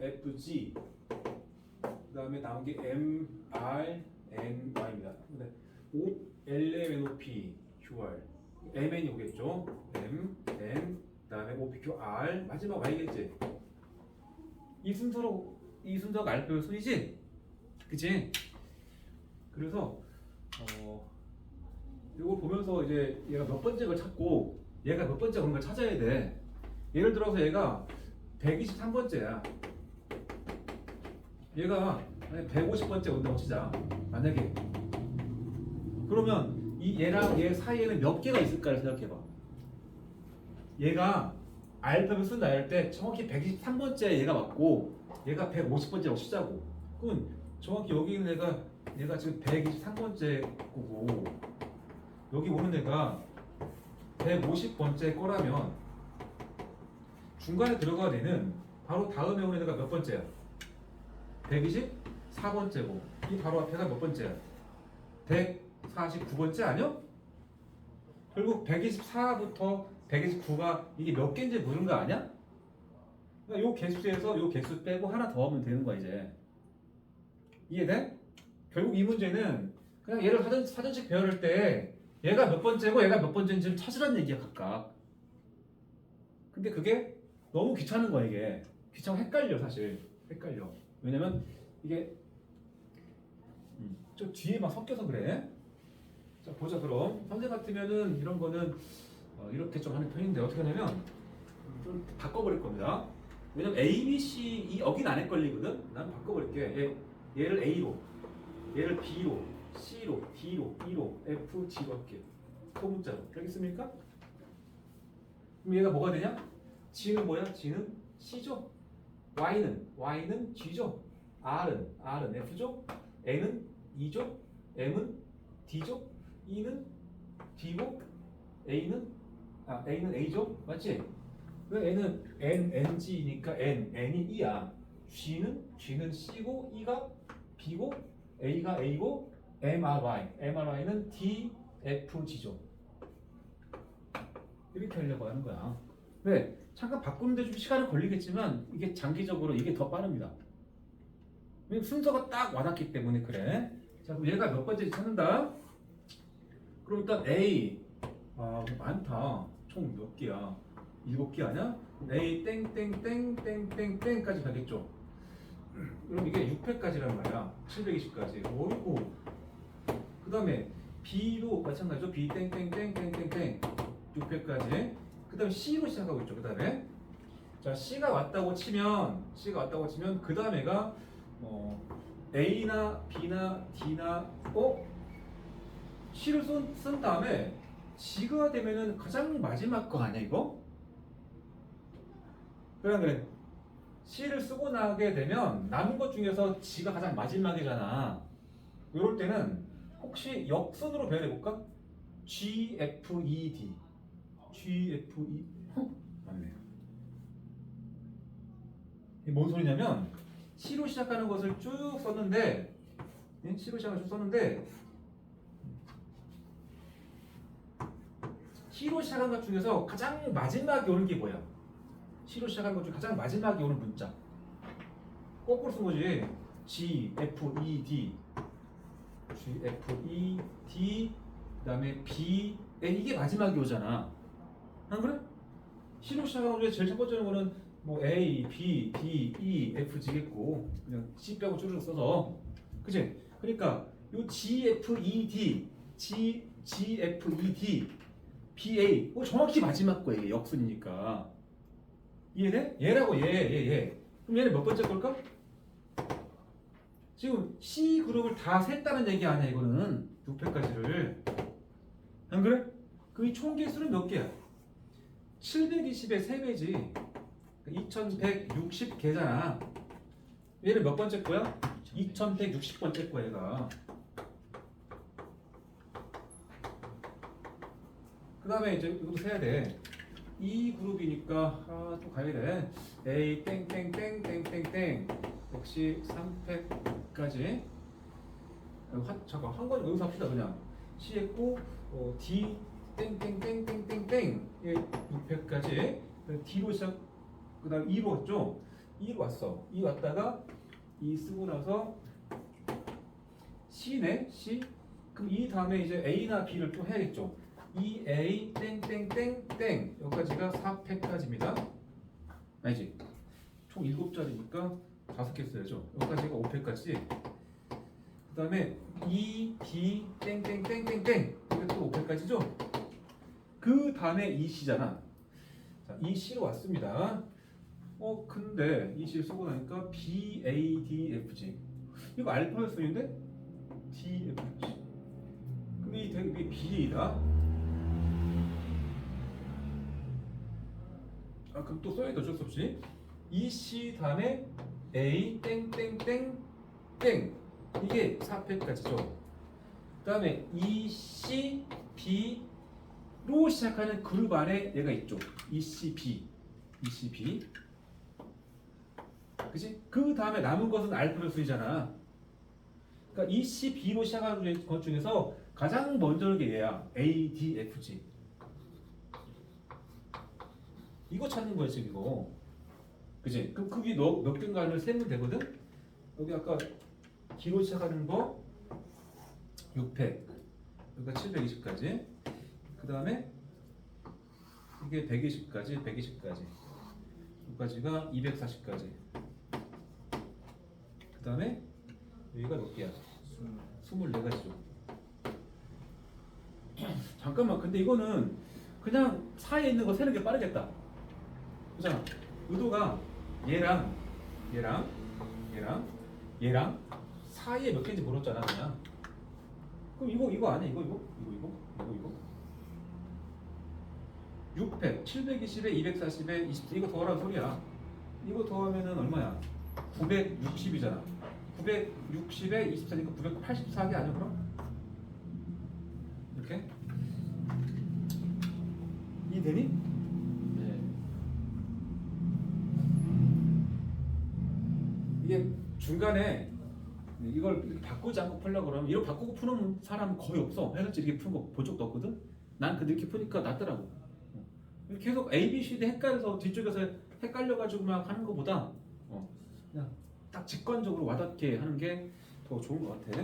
A: F, G. 그다음에 남은 게 M, R, N, Y입니다. 근데 O, L, M, N, O, P, Q, R. M, N이 오겠죠? M, N. 그다음에 O, P, Q, R. 마지막 Y겠지? 이 순서가 알파벳 순이지? 그치? 그래서 이걸 보면서 이제 얘가 몇 번째 걸 찾고 얘가 몇 번째 그런 걸 찾아야 돼. 예를 들어서 얘가 123번째야. 얘가 150번째 온다고 치자. 만약에 그러면 이 얘랑 얘 사이에는 몇 개가 있을까를 생각해봐. 얘가 알파벳 순 나열 때 정확히 123번째 얘가 맞고 얘가 150번째라고 치자고. 그럼 정확히 여기 있는 얘가 지금 123번째 거고 여기 오는 애가 150번째 거라면 중간에 들어가야 되는 바로 다음에 오는 애가 몇 번째야? 124번째고 이 바로 앞에가 몇 번째야? 149번째 아니야? 결국 124부터 129가 이게 몇 개인지 물은 거 아니야? 그러니까 요 개수에서 요 개수 빼고 하나 더 하면 되는 거야 이제. 이해돼? 결국 이 문제는 그냥 얘를 사전식 배열할 때 얘가 몇 번째고 얘가 몇 번째인지를 찾으라는 얘기야 각각. 근데 그게 너무 귀찮은 거야 이게. 귀찮고 헷갈려 사실. 헷갈려. 왜냐면 이게 저 뒤에 막 섞여서 그래. 자 보자 그럼 현재 같으면은 이런 거는 이렇게 좀 하는 편인데 어떻게 하냐면 좀 바꿔버릴 겁니다. 왜냐면 A, B, C 이 여긴 안 헷갈리거든. 난 바꿔버릴게. 얘를 A로, 얘를 B로, C로, D로, E로, F, G로 할게. 소문자로. 알겠습니까? 그럼 얘가 뭐가 되냐? G는 뭐야? G는 C죠. Y는 G죠. R은 F죠. N은 E죠. M은 D죠. E는 D고 A는 A죠. 맞지? 왜 N은 NG니까 N이 E야. G는 C고 E가 B고 A가 A고 MRY는 D, F, G죠. 이렇게 하려고 하는 거야. 왜? 잠깐 바꾸는데 좀 시간은 걸리겠지만 이게 장기적으로 이게 더 빠릅니다. 왜냐면 순서가 딱 와닿기 때문에 그래. 자 그럼 얘가 몇 번째 찾는다? 그럼 일단 A 많다. 총 몇 개야? 7개 아니야? A 땡땡땡땡땡땡까지 가겠죠. 그럼 이게 6회까지란 말이야. 720까지. 어이구. 그 다음에 B도 마찬가지죠. B 땡땡땡땡땡땡 6회까지. 그 다음에 C로 시작하고 있죠. 그 다음에 자 C가 왔다고 치면 그 다음에가 A나 B나 D나 C를 쓴 다음에 G가 되면은 가장 마지막 거 아니야 이거? 그래. C를 쓰고 나게 되면 남은 것 중에서 G가 가장 마지막이잖아. 이럴 때는 혹시 역순으로 배열해볼까? G, F, E, D 맞네. 이게 뭔 소리냐면 C로 시작하는 것을 쭉 썼는데 C로 시작한 것 중에서 가장 마지막에 오는 게 뭐야? C로 시작하는 것 중에 가장 마지막에 오는 문자 거꾸로 쓴 거지. G, F, E, D 그 다음에 B, N 이게 마지막에 오잖아. 안 그래? C로 시작하는 것 중에 제일 첫 번째 거는 뭐 A, B, D, E, F, G겠고 그냥 C 빼고 줄을 써서 그치? 그러니까 요 G, F, E, D G, F, E, D B, A 정확히 마지막 거야 이게 역순이니까. 이해돼? 얘라고 얘. 그럼 얘는 몇 번째 걸까? 지금 C 그룹을 다 셌다는 얘기 아니야 이거는 6회까지를. 안 그래? 그 총 개수는 몇 개야? 720의 3배지. 2160개잖아. 얘는 몇 번째 거야? 2160번째 거야 얘가. 그 다음에 이제 이것도 세야 돼. 이 그룹이니까 또 가야 돼. A 땡땡땡땡땡땡 역시 3팩까지. 잠깐 한 건 여기서 합시다 그냥. C 했고 D 땡땡땡땡땡땡 6팩까지. D로 시작. 그 다음 2로 왔죠. 2로 왔어. 2 왔다가 2 쓰고 나서 C네. C. 그럼 이 다음에 이제 A나 B를 또 해야겠죠. 2A 땡땡땡땡 여기까지가 4팩까지입니다. 아니지. 총 7자리니까 5개 써야죠. 여기까지가 5팩까지. 그 다음에 2B 땡땡땡땡땡 이게 또 5팩까지죠. 그 다음에 2C잖아. 자, 2C로 왔습니다. 근데 2C 쓰고 나니까 B, A, D, F, G 이거 알파벳 소리인데? D, F, G 그럼 이게 B이다. 그럼 또 써야 돼 어쩔 수 없이. EC 다음에 A 땡땡땡 땡 이게 4팩까지죠. 그 다음에 EC B로 시작하는 그룹 안에 얘가 있죠. EC B 그치? 그 다음에 남은 것은 알파벳 수이잖아. 그러니까 EC B로 시작하는 것 중에서 가장 먼저 오는 게 얘야. A, D, F, G 이거 찾는 거야 지금 이거. 그치? 그럼 그게 몇 개인가를 세면 되거든? 여기 아까 D로 시작하는 거 6팩 여기가 720까지 그 다음에 이게 120까지 여기까지가 240까지. 그 다음에 여기가 몇 개야? 24가지죠. 잠깐만, 근데 이거는 그냥 사이에 있는 거 세는 게 빠르겠다. 그잖아. 의도가 얘랑 얘랑 사이에 몇 개인지 물었잖아, 그냥. 그럼 이거 아니야? 이거 600, 720에 240에 20 이거 더하라는 소리야. 이거 더하면은 얼마야? 960이잖아. 960에 24니까 984개 아니야 그럼? 이렇게? 이해되니?
C: 네.
A: 이게 중간에 이걸 이렇게 바꾸지 않고 풀려고 그러면 이거 바꾸고 푸는 사람 거의 없어. 해설지 이렇게 푸는 거 본 적도 없거든? 난 근데 이렇게 푸니까 낫더라고. 계속 A, B, C, D 헷갈려서 뒤쪽에서 헷갈려가지고 막 하는 것보다 그냥 딱 직관적으로 와닿게 하는 게 더 좋은 것 같아.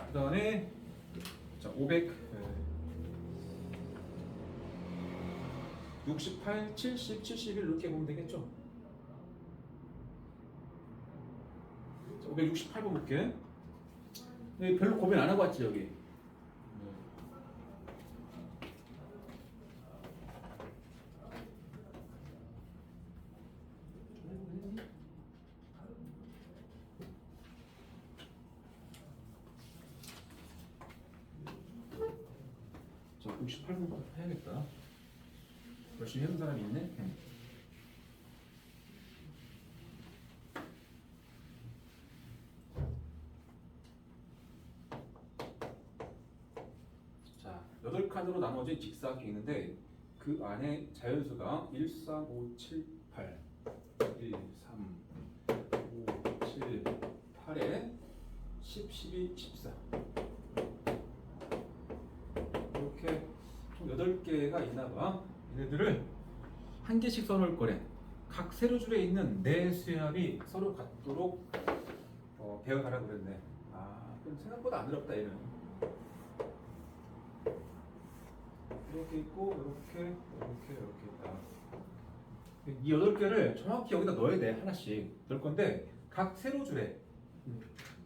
A: 그 다음에 자 500, 68, 70, 71 이렇게 보면 되겠죠? 568번 볼게. 여기 별로 고민 안 하고 왔지 여기. 자 68번 해야겠다. 열심히 해본 사람이 있네. 자, 8칸으로 나눠진 직사각형이 있는데 그 안에 자연수가 1, 4, 5, 7, 8 1, 3, 5, 7, 8에 10, 12, 14 이렇게 총 8개가 있나봐. 얘네들을 한 개씩 써놓을 거래. 각 세로줄에 있는 네 수합이 서로 같도록 배워가라 그랬네. 아, 그럼 생각보다 안 어렵다 얘는. 이렇게 있고 이렇게 있다. 이 8개를 정확히 여기다 넣어야 돼. 하나씩 넣을 건데 각 세로줄에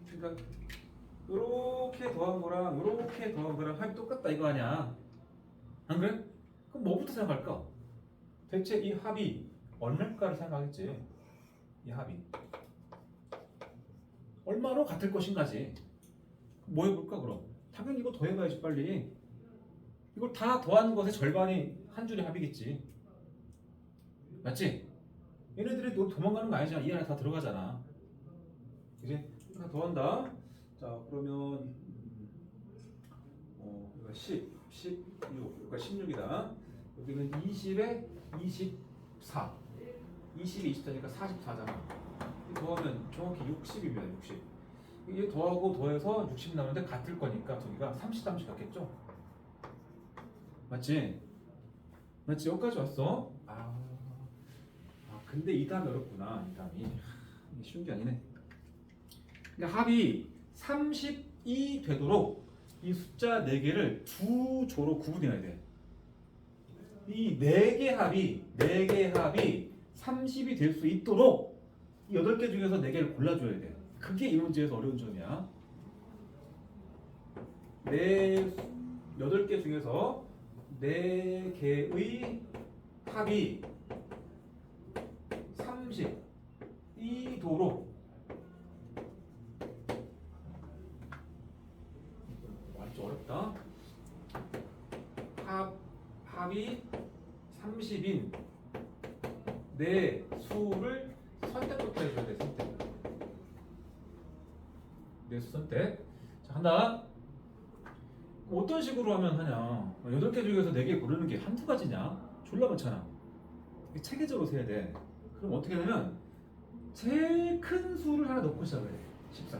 A: 그러니까 이렇게 더한 거랑 이렇게 더한 거랑 합이 똑같다 이거 아니야. 안 그래? 그럼 뭐부터 생각할까? 대체 이 합이 얼마일까를 생각하겠지. 이 합이 얼마로 같을 것인가지. 뭐 해볼까 그럼? 당연히 이거 더해봐야지 빨리. 이걸 다 더한 것의 절반이 한 줄의 합이겠지. 맞지? 얘네들이 도망가는 거 아니잖아. 이 안에 다 들어가잖아. 그지? 다 더한다. 자 그러면 이거 10, 16, 그러니까 16이다. 여기는 20에 24, 20에 24니까 44잖아. 더하면 정확히 60입니다. 60. 이게 더하고 더해서 60 나오는데 같을 거니까 두 개가 30, 30 같겠죠? 맞지? 맞지? 여기까지 왔어? 근데 이 다음이 어렵구나. 이 다음이 이게 쉬운 게 아니네. 그러니까 합이 30이 되도록 이 숫자 4개를 두 조로 구분해야 돼. 이 4개 합이 30이 될 수 있도록 이 8개 중에서 4개를 골라줘야 돼. 그게 이 문제에서 어려운 점이야. 8개 중에서 4개의 합이 30이도록 완전 어렵다. 합이 30인 내 수를 선택부터 해줘야 돼. 선택. 내수 선택. 자, 간다. 어떤 식으로 하면 하냐? 8개 중에서 4개 고르는 게 한두 가지냐? 졸라 많잖아. 체계적으로 세야 돼. 그럼 어떻게 하냐면 제일 큰 수를 하나 넣고 시작을 해. 14.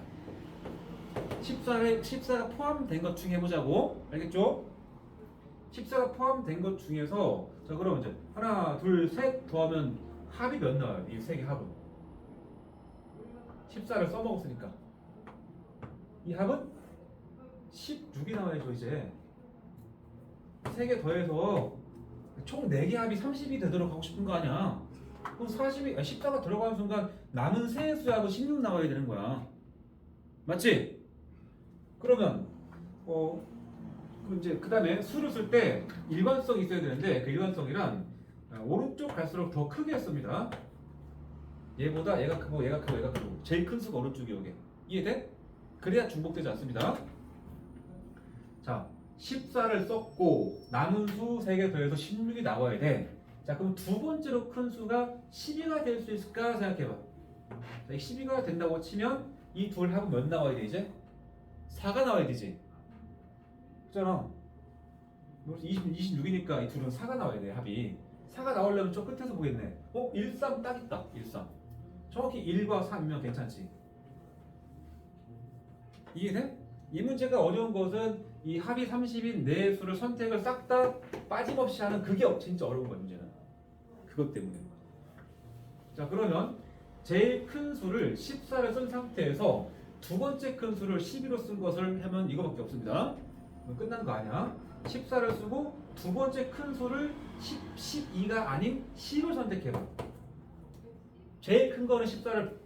A: 14가 포함된 것 중에 해보자고. 알겠죠? 14가 포함된 것 중에서 자 그럼 이제 하나, 둘, 셋 더하면 합이 몇 나와요? 이 세 개 합은 14를 써먹었으니까 이 합은 16이 나와야죠. 이제 3개 더해서 총 4개 합이 30이 되도록 하고 싶은 거 아니야. 그럼 14가 들어가는 순간 남은 세 수하고 16 나와야 되는 거야. 맞지? 그러면 그 다음에 수를 쓸 때 일관성이 있어야 되는데 그 일관성이란 오른쪽 갈수록 더 크게 씁니다. 얘보다 얘가 크고 얘가 크고 얘가 크고 제일 큰 수가 오른쪽이 오게. 이해돼? 그래야 중복되지 않습니다. 자, 14를 썼고 남은 수 3개 더해서 16이 나와야 돼. 자, 그럼 두 번째로 큰 수가 12가 될 수 있을까 생각해봐. 자, 12가 된다고 치면 이 둘 합은 몇 나와야 돼 이제? 4가 나와야 되지. 그잖아. 26이니까 이 둘은 4가 나와야 돼 합이. 4가 나오려면 저 끝에서 보겠네. 1, 3 딱 있다. 1, 3. 정확히 1과 3이면 괜찮지. 이해돼? 이 문제가 어려운 것은 이 합이 30인 네 수를 선택을 싹 다 빠짐없이 하는 그게 진짜 어려운 거야 문제는. 그것 때문에. 자, 그러면 제일 큰 수를 14를 쓴 상태에서 두 번째 큰 수를 12로 쓴 것을 하면 이거밖에 없습니다. 끝난 거 아니야. 14를 쓰고 두 번째 큰 수를 12가 아닌 10을 선택해봐. 제일 큰 거는 14를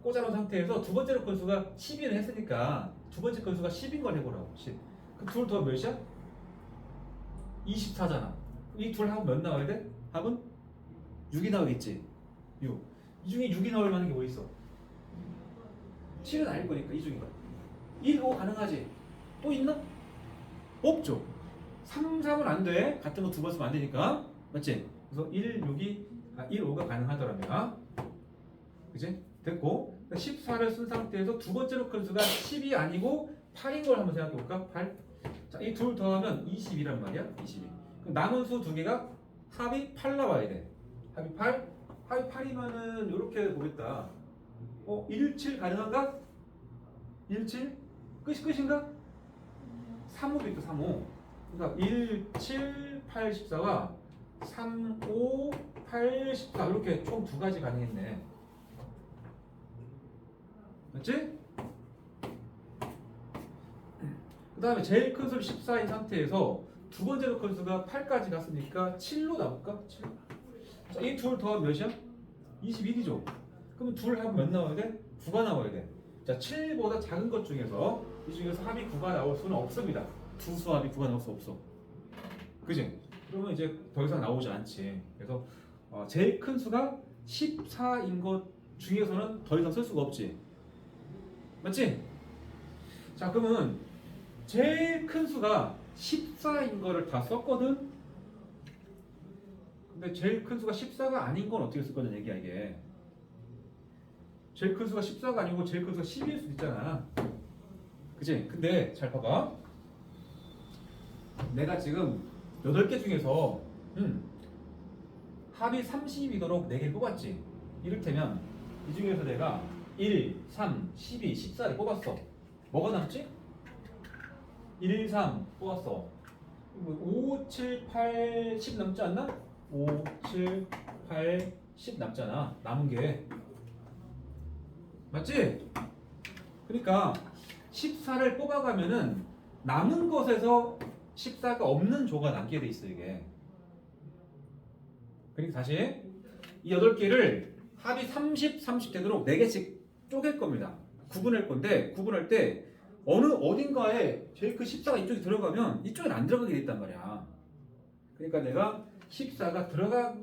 A: 꽂아놓은 상태에서 두 번째로 큰 수가 12를 했으니까 두 번째 큰 수가 10인 걸 해보라고. 10. 그 둘 더 몇이야? 24잖아. 이 둘 합은 몇 나와야 돼? 합은 6이 나오겠지. 6. 이 중에 6이 나올 만한 게 뭐 있어? 7은 아닐 거니까 이 중에 1, 5 가능하지? 또 있나? 없죠. 3, 3은 안 돼. 같은 거 두 번 쓰면 안 되니까. 맞지? 그래서 1, 5가 가능하더라면. 그치? 됐고. 14를 쓴 상태에서 두 번째로 큰 수가 10이 아니고 8인 걸 한번 생각해 볼까? 8. 자, 이 둘 더하면 20이란 말이야. 22. 그럼 남은 수 두 개가 합이 8 나와야 돼. 합이 8? 합이 8이면은 이렇게 보겠다. 17 가능한가? 17? 끝인가? 3호도 있다. 3호. 그러니까 1, 7, 8, 14와 3, 5, 8, 14 이렇게 총 두 가지 가능했네. 맞지? 그 다음에 제일 큰 수를 14인 상태에서 두 번째로 큰 수가 8까지 갔으니까 7로 나올까? 7. 자, 이 둘 더하면 몇이야? 21이죠. 그러면 둘 합은 몇 나와야 돼? 9가 나와야 돼. 자, 7보다 작은 것 중에서 이 중에서 합이 9가 나올 수는 없습니다. 두 수 합이 9가 나올 수 없어. 그지? 그러면 이제 더 이상 나오지 않지. 그래서 제일 큰 수가 14인 것 중에서는 더 이상 쓸 수가 없지. 맞지? 자, 그러면 제일 큰 수가 14인 거를 다 썼거든? 근데 제일 큰 수가 14가 아닌 건 어떻게 쓸 거냐 얘기야 이게. 제일 큰 수가 14가 아니고 제일 큰 수가 10일 수도 있잖아. 그치? 근데 잘 봐봐. 내가 지금 8개 중에서 합이 30이도록 4개를 뽑았지. 이를테면 이 중에서 내가 1, 3, 12, 14를 뽑았어. 뭐가 남지? 1, 3 뽑았어. 5, 7, 8, 10 남지 않나? 5, 7, 8, 10 남잖아. 남은 게. 맞지? 그러니까 14를 뽑아가면은 남은 것에서 14가 없는 조가 남게 돼 있어 이게. 그러니까 다시 이 8개를 합이 30, 30 되도록 4개씩 쪼갤 겁니다. 구분할 건데 구분할 때 어딘가에 제일 큰 14가 이쪽에 들어가면 이쪽엔 안 들어가게 돼 있단 말이야. 그러니까 내가 14가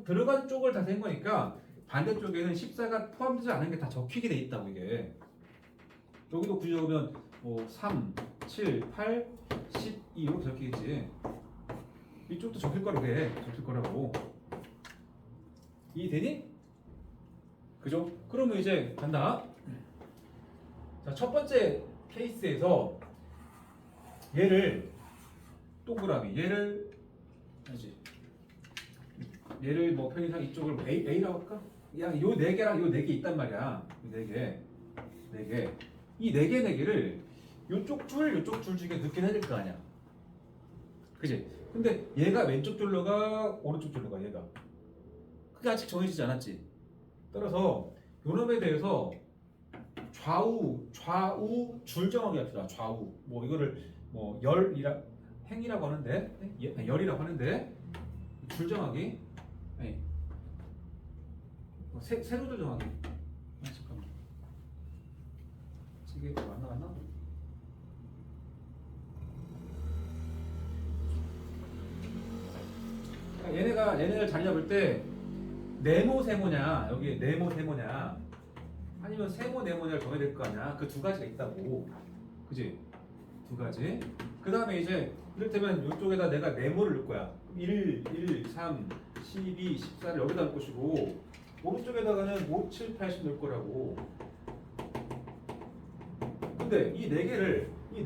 A: 들어간 쪽을 다 센 거니까 반대쪽에는 14가 포함되지 않은 게 다 적히게 돼 있다고 이게. 여기도 굳이 적으면 3, 7, 8, 12 이렇게 적히겠지. 이쪽도 적힐 거라고. 이해되니? 그죠? 그러면 이제 간다. 자, 첫 번째 케이스에서 얘를 동그라미 얘를 뭐 편의상 이쪽을 A라고 할까? 그냥 요 4개랑 요 4개 있단 말이야. 요 4개. 이 4개를 요쪽 줄 중에 넣긴 해야 될 거 아니야. 그지? 근데 얘가 왼쪽 줄로 가, 오른쪽 줄로 가, 얘가. 그게 아직 정해지지 않았지. 따라서 요놈에 대해서 좌우 줄 정하게 합시다. 좌우. 뭐 이거를 뭐 행이라고 하는데, 열이라고 하는데, 줄 정하기. 아니. 세로줄 정하기. 잠깐만. 이게 맞나? 얘네를 자리 잡을 때 네모 세모냐 여기 네모 세모냐 아니면 세모 네모냐를 정해야 될 거 아니야. 그 두 가지가 있다고. 그지? 두 가지. 그 다음에 이제 이를테면 이쪽에다 내가 네모를 넣을 거야. 1, 3, 12, 14를 여기다 넣을 것이고 오른쪽에다가는 5, 7, 80 넣을 거라고. 근데 이 네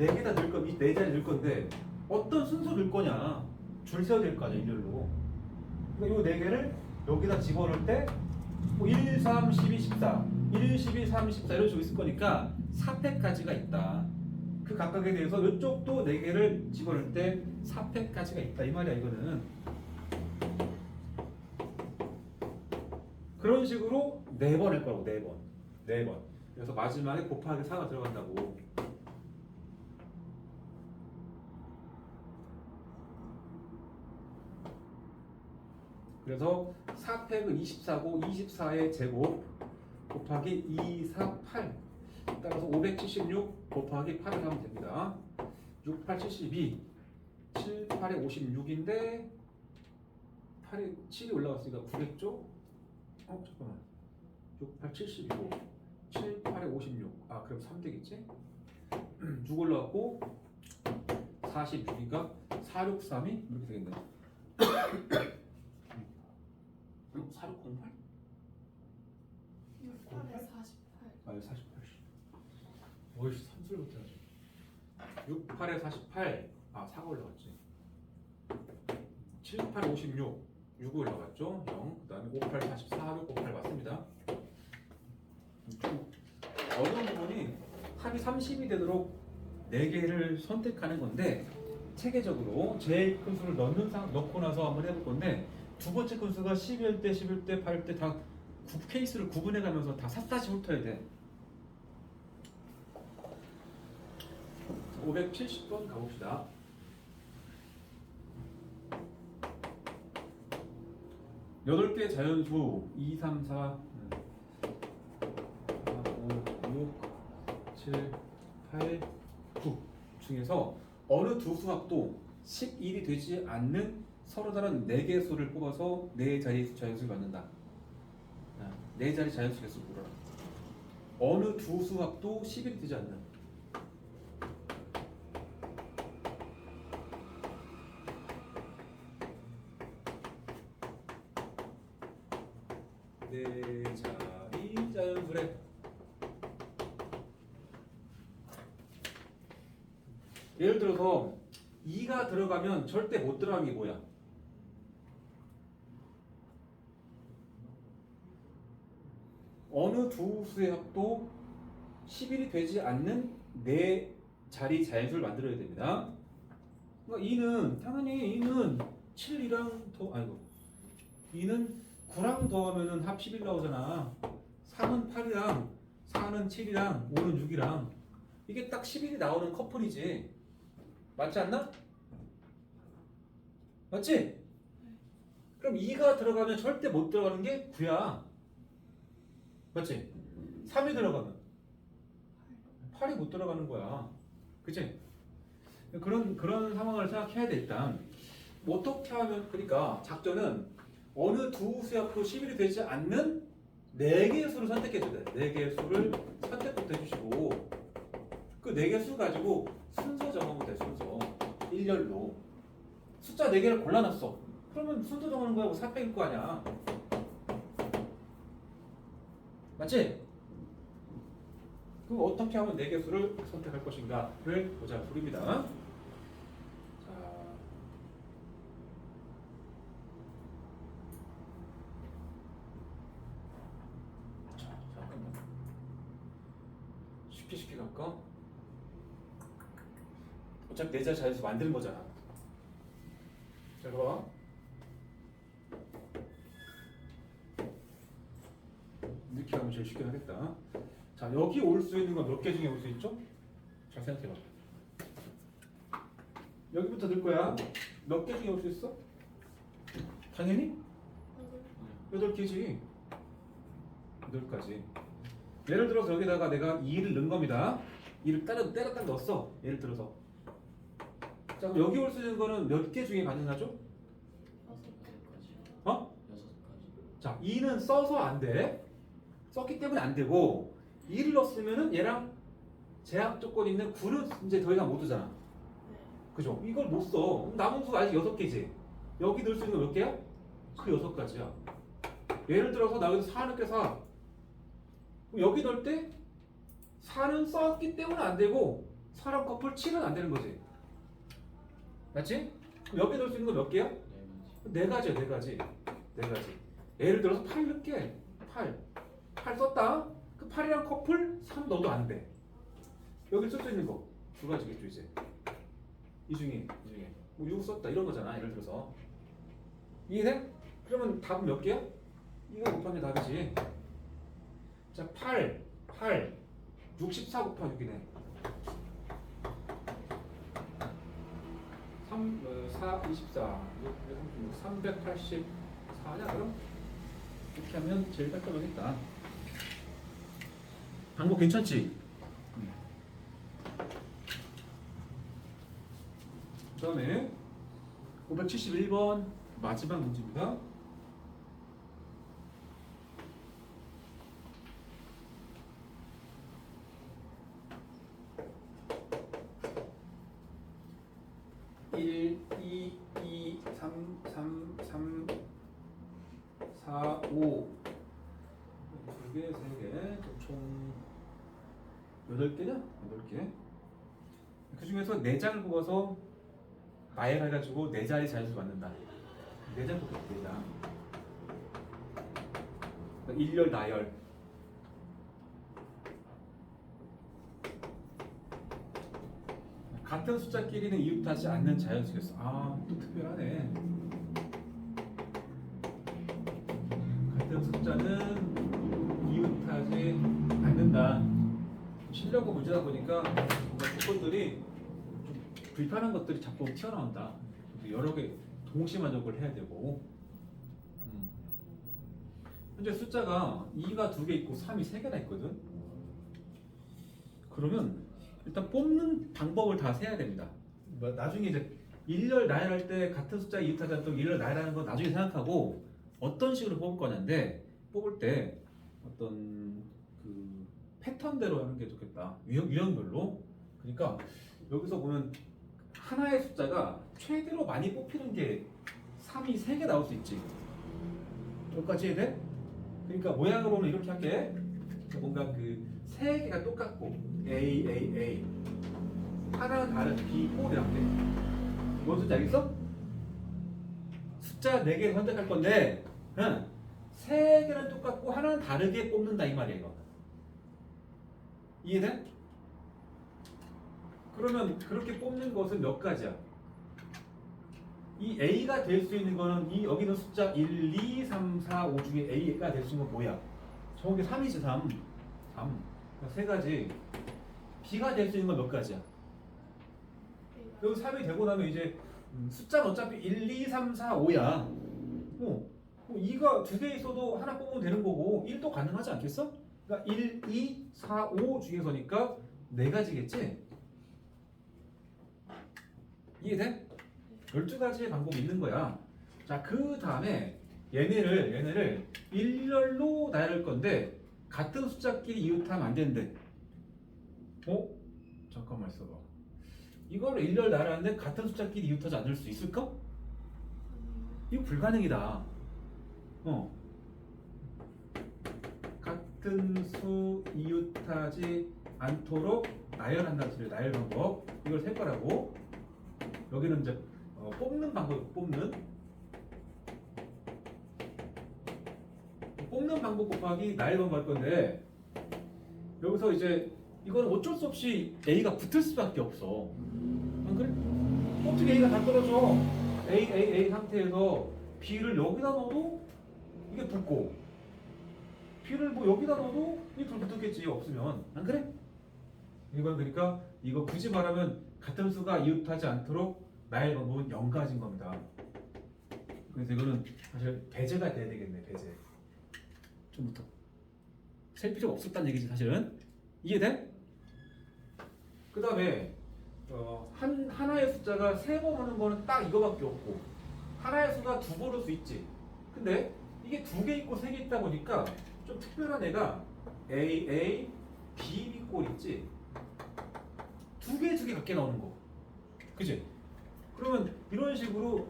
A: 개다 넣을 거, 이 네 자리 넣을 건데 어떤 순서 넣을 거냐? 줄 세워야 될 거 아니야, 일렬로. 그러니까 이 네 개를 여기다 집어넣을 때 뭐 1, 3, 12, 14, 1, 12, 3, 14 이런 식으로 있을 거니까 4팩까지가 있다. 그 각각에 대해서 이쪽도 네 개를 집어넣을 때 4팩까지가 있다 이 말이야 이거는. 그런 식으로 4번 할 거라고. 4번. 그래서 마지막에 곱하기 4가 들어간다고. 그래서 4팩은 24고 24의 제곱 곱하기 2, 4, 8 따라서 576 곱하기 8을 하면 됩니다. 6, 8, 72 7, 8에 56인데 8에 7이 올라갔으니까 9겠죠? 잠깐만 6, 8, 72고 7, 8에 56 그럼 3 되겠지? 6 올라갔고 46이니까 4, 6, 3이 이렇게 되겠네. 4608?
B: 6팔에 48.
A: 48. 어이씨, 산술 못해가지고. 6, 8에 48. 4가 올라갔지. 7, 8, 56. 6 올라갔죠? 0. 그 다음에 5, 8, 44. 6, 5, 8 맞습니다. 좀 어려운 부분이 합이 30이 되도록 4개를 선택하는 건데 체계적으로 제일 큰 수를 넣고 나서 한번 해볼 건데 두 번째 큰 수가 11대, 11대, 8대 다 케이스를 구분해 가면서 다 샅샅이 훑어야 돼. 570번 가봅시다. 여덟 개 자연수 2, 3, 4, 5, 6, 7, 8, 9 중에서 어느 두 수합도 11이 되지 않는 서로 다른 4개의 수를 뽑아서 4자리 자연수를 만든다. 4자리 자연수 개수를 고르라. 어느 두 수합도 11이 되지 않는. 네 자리 자연수래. 예를 들어서 2가 들어가면 절대 못 들어가는 게 뭐야? 어느 두 수의 합도 11이 되지 않는 4자리 자연수를 만들어야 됩니다. 그러니까 2는 당연히 2는 7이랑 더 아이고 2는 9랑 더하면은 합 11 나오잖아. 3은 8이랑 4는 7이랑 5는 6이랑 이게 딱 11이 나오는 커플이지. 맞지 않나? 맞지? 그럼 2가 들어가면 절대 못 들어가는 게 9야. 맞지? 3이 들어가면 8이 못 들어가는 거야. 그치? 그런 상황을 생각해야 돼. 일단 어떻게 하면, 그러니까 작전은 어느 두 수합도 11이 되지 않는 4개의 수를 선택해 줘야 돼. 4개의 수를 선택부터 해주시고 그 4개 수 가지고 순서 정하면 돼. 순서 일렬로 숫자 4개를 골라놨어. 그러면 순서 정하는 거야. 뭐 4팩일 거 아니야. 맞지? 그럼 어떻게 하면 4개 수를 선택할 것인가를 보자. 부릅니다. 자, 잠깐만. 쉽게 갈까? 어차피 4자리 자연수 만드는 거잖아. 자, 봐봐. 이렇게 하면 제일 쉽게 하겠다. 자, 여기 올 수 있는 건 몇 개 중에 올 수 있죠? 잘 생각해봐. 여기부터 넣을 거야. 몇 개 중에 올 수 있어? 당연히 8개지. 8가지. 예를 들어서 여기다가 내가 2를 넣은 겁니다. 2를 때렸다 넣었어. 예를 들어서. 자, 그럼 여기 올 수 있는 거는 몇 개 중에 가능하죠? 어?
C: 6가지.
A: 자, 2는 써서 안 돼. 썼기 때문에 안 되고 2를 넣었으면은 얘랑 제약 조건 있는 9는 이제 더 이상 못 두잖아. 그죠? 이걸 못 써. 그럼 남은 수가 아직 6개지. 여기 넣을 수 있는 거 몇 개야? 그 6가지야. 예를 들어서 나 여기서 4 넣게 4. 그럼 여기 넣을 때 4는 썼기 때문에 안 되고 4랑 커플 7은 안 되는 거지. 맞지? 그럼 여기 넣을 수 있는 거 몇 개야? 4가지야, 4가지. 4가지. 예를 들어서 8 넣게. 8 썼다. 그 8이랑 커플 3 넣어도 안 돼. 여기 쓸 수 있는 거 2가지겠죠, 이제. 이 중에. 뭐 6 썼다. 이런 거잖아, 예를 들어서. 이해돼? 그러면 답은 몇 개야? 이거 곱하면 답이지. 자, 8, 64 곱하기 6이네. 4, 24, 384냐 그럼? 이렇게 하면 제일 깔끔하겠다. 방법 괜찮지? 그 다음에 571번 마지막 문제입니다. (1, 2, 2, 3, 3, 3, 4, 5) 2개, 3개, 총 8개냐? 8개. 그 중에서 4장을 뽑아서 나열해가지고 4자리 자연수 만든다. 4장 뽑겠다, 4장. 일열, 나열. 같은 숫자끼리는 이웃하지 않는 자연수였어. 아, 또 특별하네. 같은 숫자는 이웃하지 않는다. 실력고 문제다 보니까 뭔가 조건들이 좀 불편한 것들이 자꾸 튀어나온다. 여러 개 동시 만족을 해야 되고. 현재 숫자가 2가 2개 있고 3이 3개나 있거든. 그러면 일단 뽑는 방법을 다 세야 됩니다. 나중에 이제 일렬 나열할 때 같은 숫자 이웃하지 않도록 일렬 나열하는 건 나중에 생각하고 어떤 식으로 뽑을 거냐인데, 뽑을 때 어떤 그 패턴대로 하는 게 좋겠다. 유형별로. 그러니까 여기서 보면 하나의 숫자가 최대로 많이 뽑히는 게 3이 3개 나올 수 있지. 여기까지 해야 돼? 그러니까 모양으로는 이렇게 할게. 뭔가 그 3개가 똑같고 A 하나는 다른 B, O 이렇게. 뭔 소리인지 알겠어? 숫자 4개 선택할 건데 3개는 똑같고 하나는 다르게 뽑는다 이 말이야 이거. 이해돼? 그러면 그렇게 뽑는 것은 몇 가지야? 이 A가 될 수 있는 거는 이 여기 있는 숫자 1, 2, 3, 4, 5 중에 A가 될 수 있는 건 뭐야? 저게 3이지 3. 그러니까 3가지. B가 될 수 있는 건 몇 가지야? 여기 3이 되고 나면 이제 숫자는 어차피 1, 2, 3, 4, 5야. 2가 2개 있어도 하나 뽑으면 되는 거고 1도 가능하지 않겠어? 그러니까 1, 2, 4, 5 중에서니까 4가지겠지? 이해돼? 12가지의 방법이 있는 거야. 자, 그 다음에 얘네를 일렬로 나열할 건데 같은 숫자끼리 이웃하면 안 되는데. 잠깐만 있어봐. 이거를 일렬 나열하는데 같은 숫자끼리 이웃하지 않을 수 있을까? 이거 불가능이다. 같은 수 이웃하지 않도록 나열한다는 소리야. 나열 방법. 이걸 셀 거라고. 여기는 이제 뽑는 방법, 뽑는 방법 곱하기 나열 방법 할 건데, 여기서 이제 이거는 어쩔 수 없이 A가 붙을 수밖에 없어. 안 그래? 어떻게 A가 다 떨어져? A 상태에서 B를 여기다 넣어도 이게 붙고, B를 뭐 여기다 넣어도 이게 불 붙었겠지, 없으면. 안 그래? 이건 그러니까 이거 굳이 말하면 같은 수가 이웃하지 않도록 나열 방법은 0가지인 겁니다. 그래서 이거는 사실 배제가 돼야 되겠네. 배제. 좀부터 셀 필요가 없었다는 얘기지 사실은. 이해돼? 그 다음에 하나의 숫자가 세 번 오는 거는 딱 이거밖에 없고 하나의 수가 두 번 올 수 있지. 근데 이게 두 개 있고 세 개 있다 보니까 좀 특별한 애가 A, B, B 꼴 있지. 두 개 갖게 나오는 거. 그지? 그러면 이런 식으로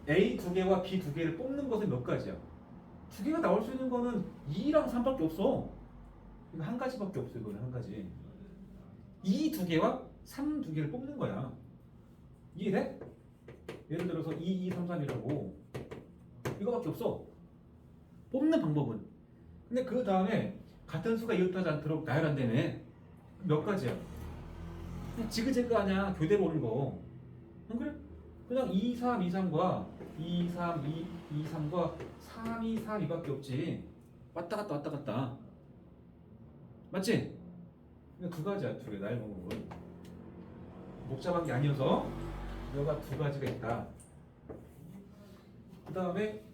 A: A 두 개와 B 두 개를 뽑는 것은 몇 가지야? 두 개가 나올 수 있는 거는 2랑 3밖에 없어. 이거 한 가지밖에 없어. 이거는 한 가지. 2 두 개와 3 두 개를 뽑는 거야. 이해돼? 예를 들어서 2, 2, 3, 3이라고 이거밖에 없어. 뽑는 방법은. 근데 그 다음에 같은 수가 이웃하지 않도록 나열한다며. 몇 가지야? 그냥 지그재그 아냐. 교대로 오는 거. 안 그래? 그냥 2, 3, 2, 3과 2, 3, 2, 3과 3, 2, 3 이밖에 없지. 왔다 갔다 왔다 갔다. 맞지? 그냥 두 가지야. 두 개. 나열 방법은. 복잡한 게 아니어서 여가 두 가지가 있다. 그 다음에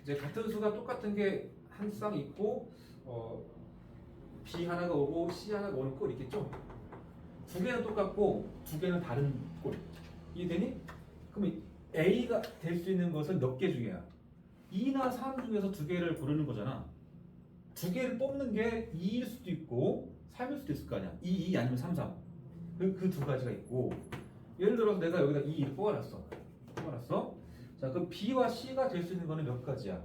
A: 이제 같은 수가 똑같은 게 한 쌍 있고 B 하나가 오고 C 하나가 오는 꼴 있겠죠? 두 개는 똑같고 두 개는 다른 꼴. 이해되니? 그럼 A가 될 수 있는 것은 몇 개 중에야? 2나 3 중에서 두 개를 고르는 거잖아. 두 개를 뽑는 게 2일 수도 있고 3일 수도 있을 거 아니야. 2 아니면 3, 3. 그 두 가지가 있고 예를 들어서 내가 여기다 2를 뽑아놨어. 자, 그럼 B와 C가 될 수 있는 거는 몇 가지야?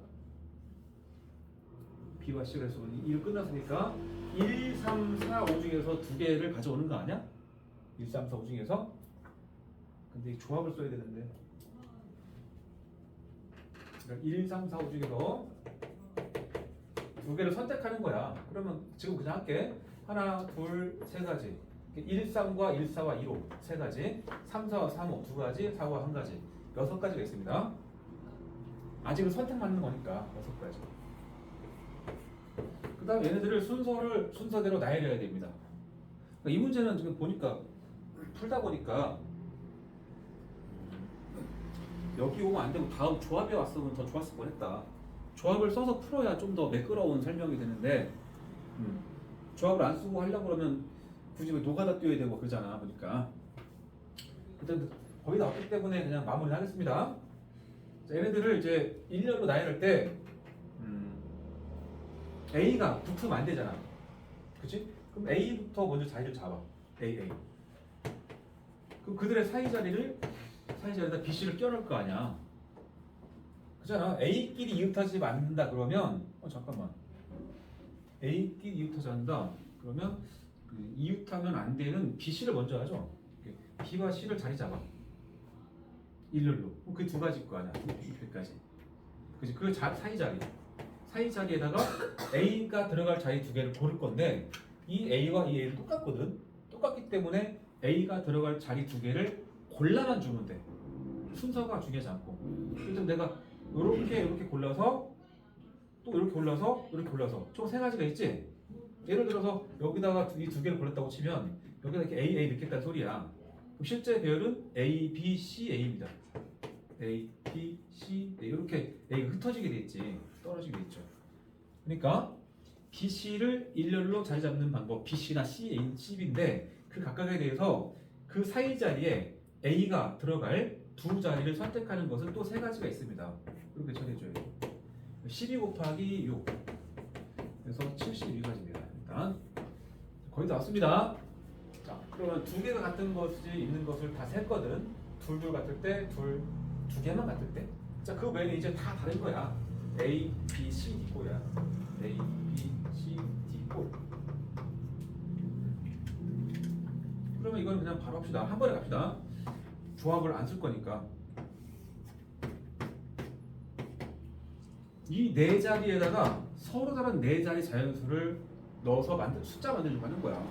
A: B와 C가 될 수 있는 2를 끝났으니까 1, 3, 4, 5 중에서 두 개를 가져오는 거 아니야? 1, 3, 4, 5 중에서? 근데 이 조합을 써야 되는데 그러니까 1, 3, 4, 5 중에서 두 개를 선택하는 거야. 그러면 지금 그냥 할게. 하나, 둘, 세 가지. 1, 3과 1, 4와 2로 세 가지, 3, 4와 3, 5 두 가지, 4와 한 가지, 6가지가 있습니다. 아직은 선택만 하는 거니까 6가지. 그 다음 얘네들을 순서대로 나열해야 됩니다. 그러니까 이 문제는 지금 보니까 풀다 보니까 여기 오면 안 되고 다음 조합에 왔으면 더 좋았을 뻔했다. 조합을 써서 풀어야 좀 더 매끄러운 설명이 되는데 조합을 안 쓰고 하려고 그러면 굳이 왜 노가다 뛰어야 되고 그러잖아. 보니까 일단 거의 다 왔기 때문에 그냥 마무리를 하겠습니다. 자, 얘네들을 이제 일렬로 나열할 때 A가 붙으면 안 되잖아. 그치? 그럼 A부터 먼저 자리를 잡아. A. 그럼 그들의 사이 자리에다 B, C를 끼워넣을 거 아니야. 그잖아. A끼리 이웃하지 않는다 그러면 잠깐만. A끼리 이웃하지 않는다 그러면 그 이웃하면 안 되는 B, C를 먼저 하죠. B와 C를 자리 잡아. 일렬로. 그 두 가지 거 아니야. 이렇게까지. 그지? 그 사이 자리에다가 A가 들어갈 자리 두 개를 고를 건데 이 A와 이 A는 똑같거든. 똑같기 때문에 A가 들어갈 자리 두 개를 골라만 주면 돼. 순서가 중요하지 않고. 일단 내가 이렇게 골라서 또 이렇게 골라서 총 세 가지가 있지. 예를 들어서 여기다가 이 두 개를 골랐다고 치면 여기다 이렇게 A 넣겠다는 소리야. 그럼 실제 배열은 A, B, C, A입니다. A, B, C, A 이렇게 A가 흩어지게 돼 있지. 떨어지게 돼 있죠. 그러니까 B, C를 일렬로 자리 잡는 방법 B, C나 C, A, C, B인데 그 각각에 대해서 그 사이 자리에 A가 들어갈 두 자리를 선택하는 것은 또 세 가지가 있습니다. 이렇게 전해줘요. 12 곱하기 6 그래서 72가지입니다. 일단 거의 다 왔습니다. 자, 그러면 두 개가 같은 것이 있는 것을 다 셌거든. 둘 같을 때, 두 개만 같을 때. 자, 그 외에는 이제 다 다른 거야. A, B, C, D 꼴이야. A, B, C, D 꼴. 그러면 이건 그냥 바로 합시다. 한 번에 갑시다. 조합을 안 쓸 거니까. 이 네 자리에다가 서로 다른 네 자리 자연수를 넣어서 숫자 만들려고 하는 거야.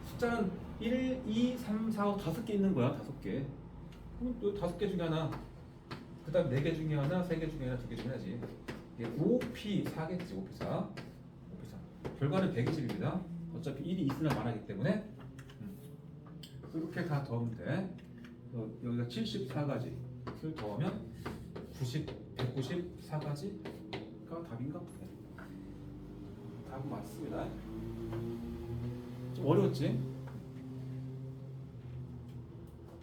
A: 숫자는 1, 2, 3, 4, 5 5개 있는 거야. 5개. 그럼 또 5개 중에 하나. 그 다음 4개 중에 하나, 3개 중에 하나, 2개 중에 하나지. 이게 5P 4겠지. 5P 4. 결과는 120입니다. 어차피 1이 있으나 마나기 때문에 이렇게 다 더하면 돼. 여기가 74가지. 을 더하면 194가지가 답인가? 네. 답은 맞습니다. 좀 어려웠지?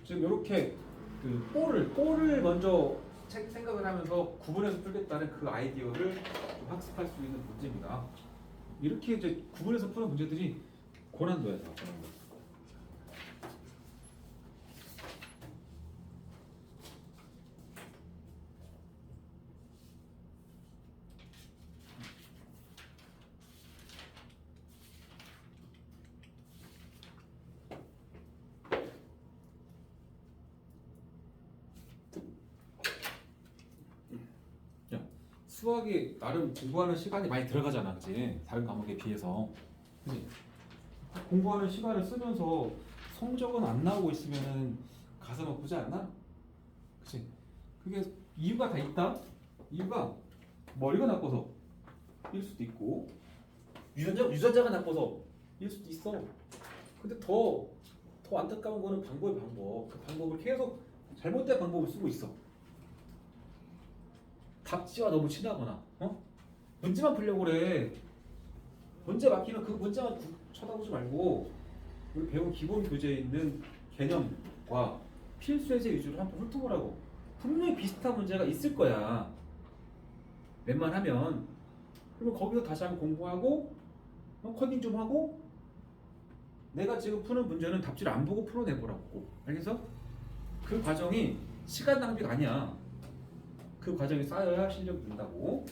A: 지금 이렇게 그 꼴을 먼저 생각을 하면서 구분해서 풀겠다는 그 아이디어를 좀 학습할 수 있는 문제입니다. 이렇게 이제 구분해서 푸는 문제들이 고난도야, 다 고난도. 수학이 나름 공부하는 시간이 많이 들어가잖아, 그치? 다른 과목에 비해서. 그치? 공부하는 시간을 쓰면서 성적은 안 나오고 있으면은 가슴 아프지 않나? 그치? 그게 이유가 다 있다? 이유가 머리가 나빠서 일 수도 있고 유전자가 나빠서 일 수도 있어. 근데 더 안타까운 거는 방법의 방법. 그 방법을 계속 잘못된 방법을 쓰고 있어. 답지와 너무 친하거나, 문제만 풀려고 그래. 문제 맡기면 그 문제만 쳐다보지 말고 우리 배운 기본 교재에 있는 개념과 필수 예제 위주로 한번 훑어보라고. 분명히 비슷한 문제가 있을 거야. 웬만하면. 그리고 거기서 다시 한번 공부하고 컨닝 좀 하고 내가 지금 푸는 문제는 답지를 안 보고 풀어내보라고. 알겠어? 그 과정이 시간 낭비가 아니야. 그 과정이 쌓여야 실력이 는다고.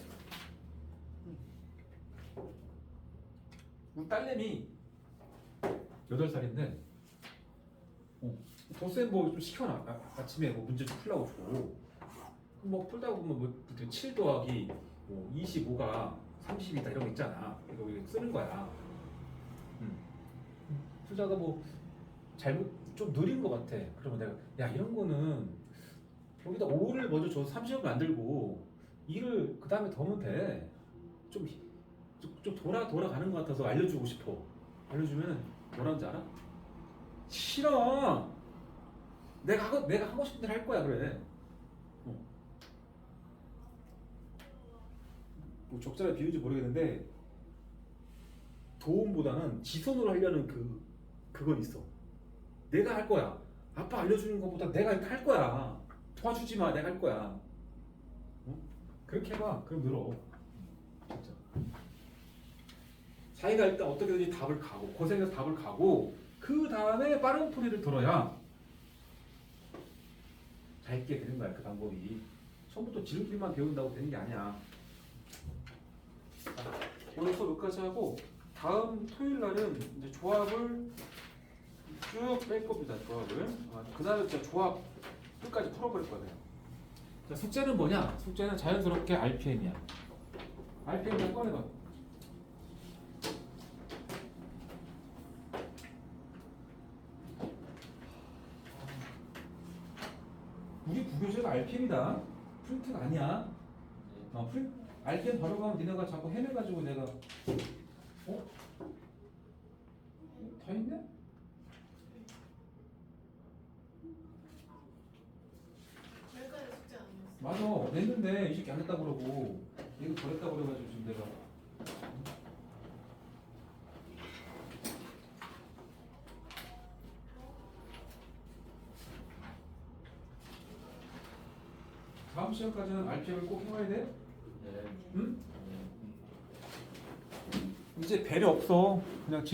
A: 우리 딸내미 8살인데 도쌤 뭐 좀 시켜놔. 아침에 뭐 문제 좀 풀라고 주고 뭐 풀다 보면 뭐 7 더하기 뭐 25가 30이다 이런 거 있잖아. 이거 쓰는 거야. 풀다가 뭐 잘못 좀 느린 거 같아. 그러면 내가 야 이런 거는 여기다 5를 먼저 줘서 30을 만들고 2를 그 다음에 더하면 돼. 좀 돌아가는 것 같아서 알려주고 싶어. 알려주면 뭐라는지 알아? 싫어. 내가 하고 싶은 대로 할 거야 그래. 뭐 적절하게 비유인지 모르겠는데 도움보다는 지손으로 하려는 그건 있어. 내가 할 거야. 아빠 알려주는 것보다 내가 할 거야. 도와주지 마. 내가 할 거야. 그렇게 해봐. 그럼 늘어. 진짜. 자기가 일단 어떻게든지 답을 가고 고생해서 답을 가고 그 다음에 빠른 풀이를 들어야 잘 있게 되는 거야. 그 방법이. 처음부터 지름길만 배운다고 되는 게 아니야. 오늘 수업 여기까지 하고 다음 토요일 날은 이제 조합을 쭉 뺄 겁니다. 조합을. 그날은 진짜 조합 끝까지 풀어버릴 거예요. 자, 숙제는 뭐냐? 숙제는 자연스럽게 RPM이야. RPM을 꺼내봐. 우리 부교재가 RPM이다. 프린트가 아니야. RPM 바로 가면 니네가 자꾸 헤매가지고 내가 다 있네?
B: 여기까지 숙제 아니었어.
A: 맞아. 냈는데 이 새끼 안 했다고 그러고 이거 버렸다고 그래가지고 지금 내가 다음 시간까지는 RPM을 꼭 해와야 돼?
C: 네.
A: 응? 이제 배려 없어. 그냥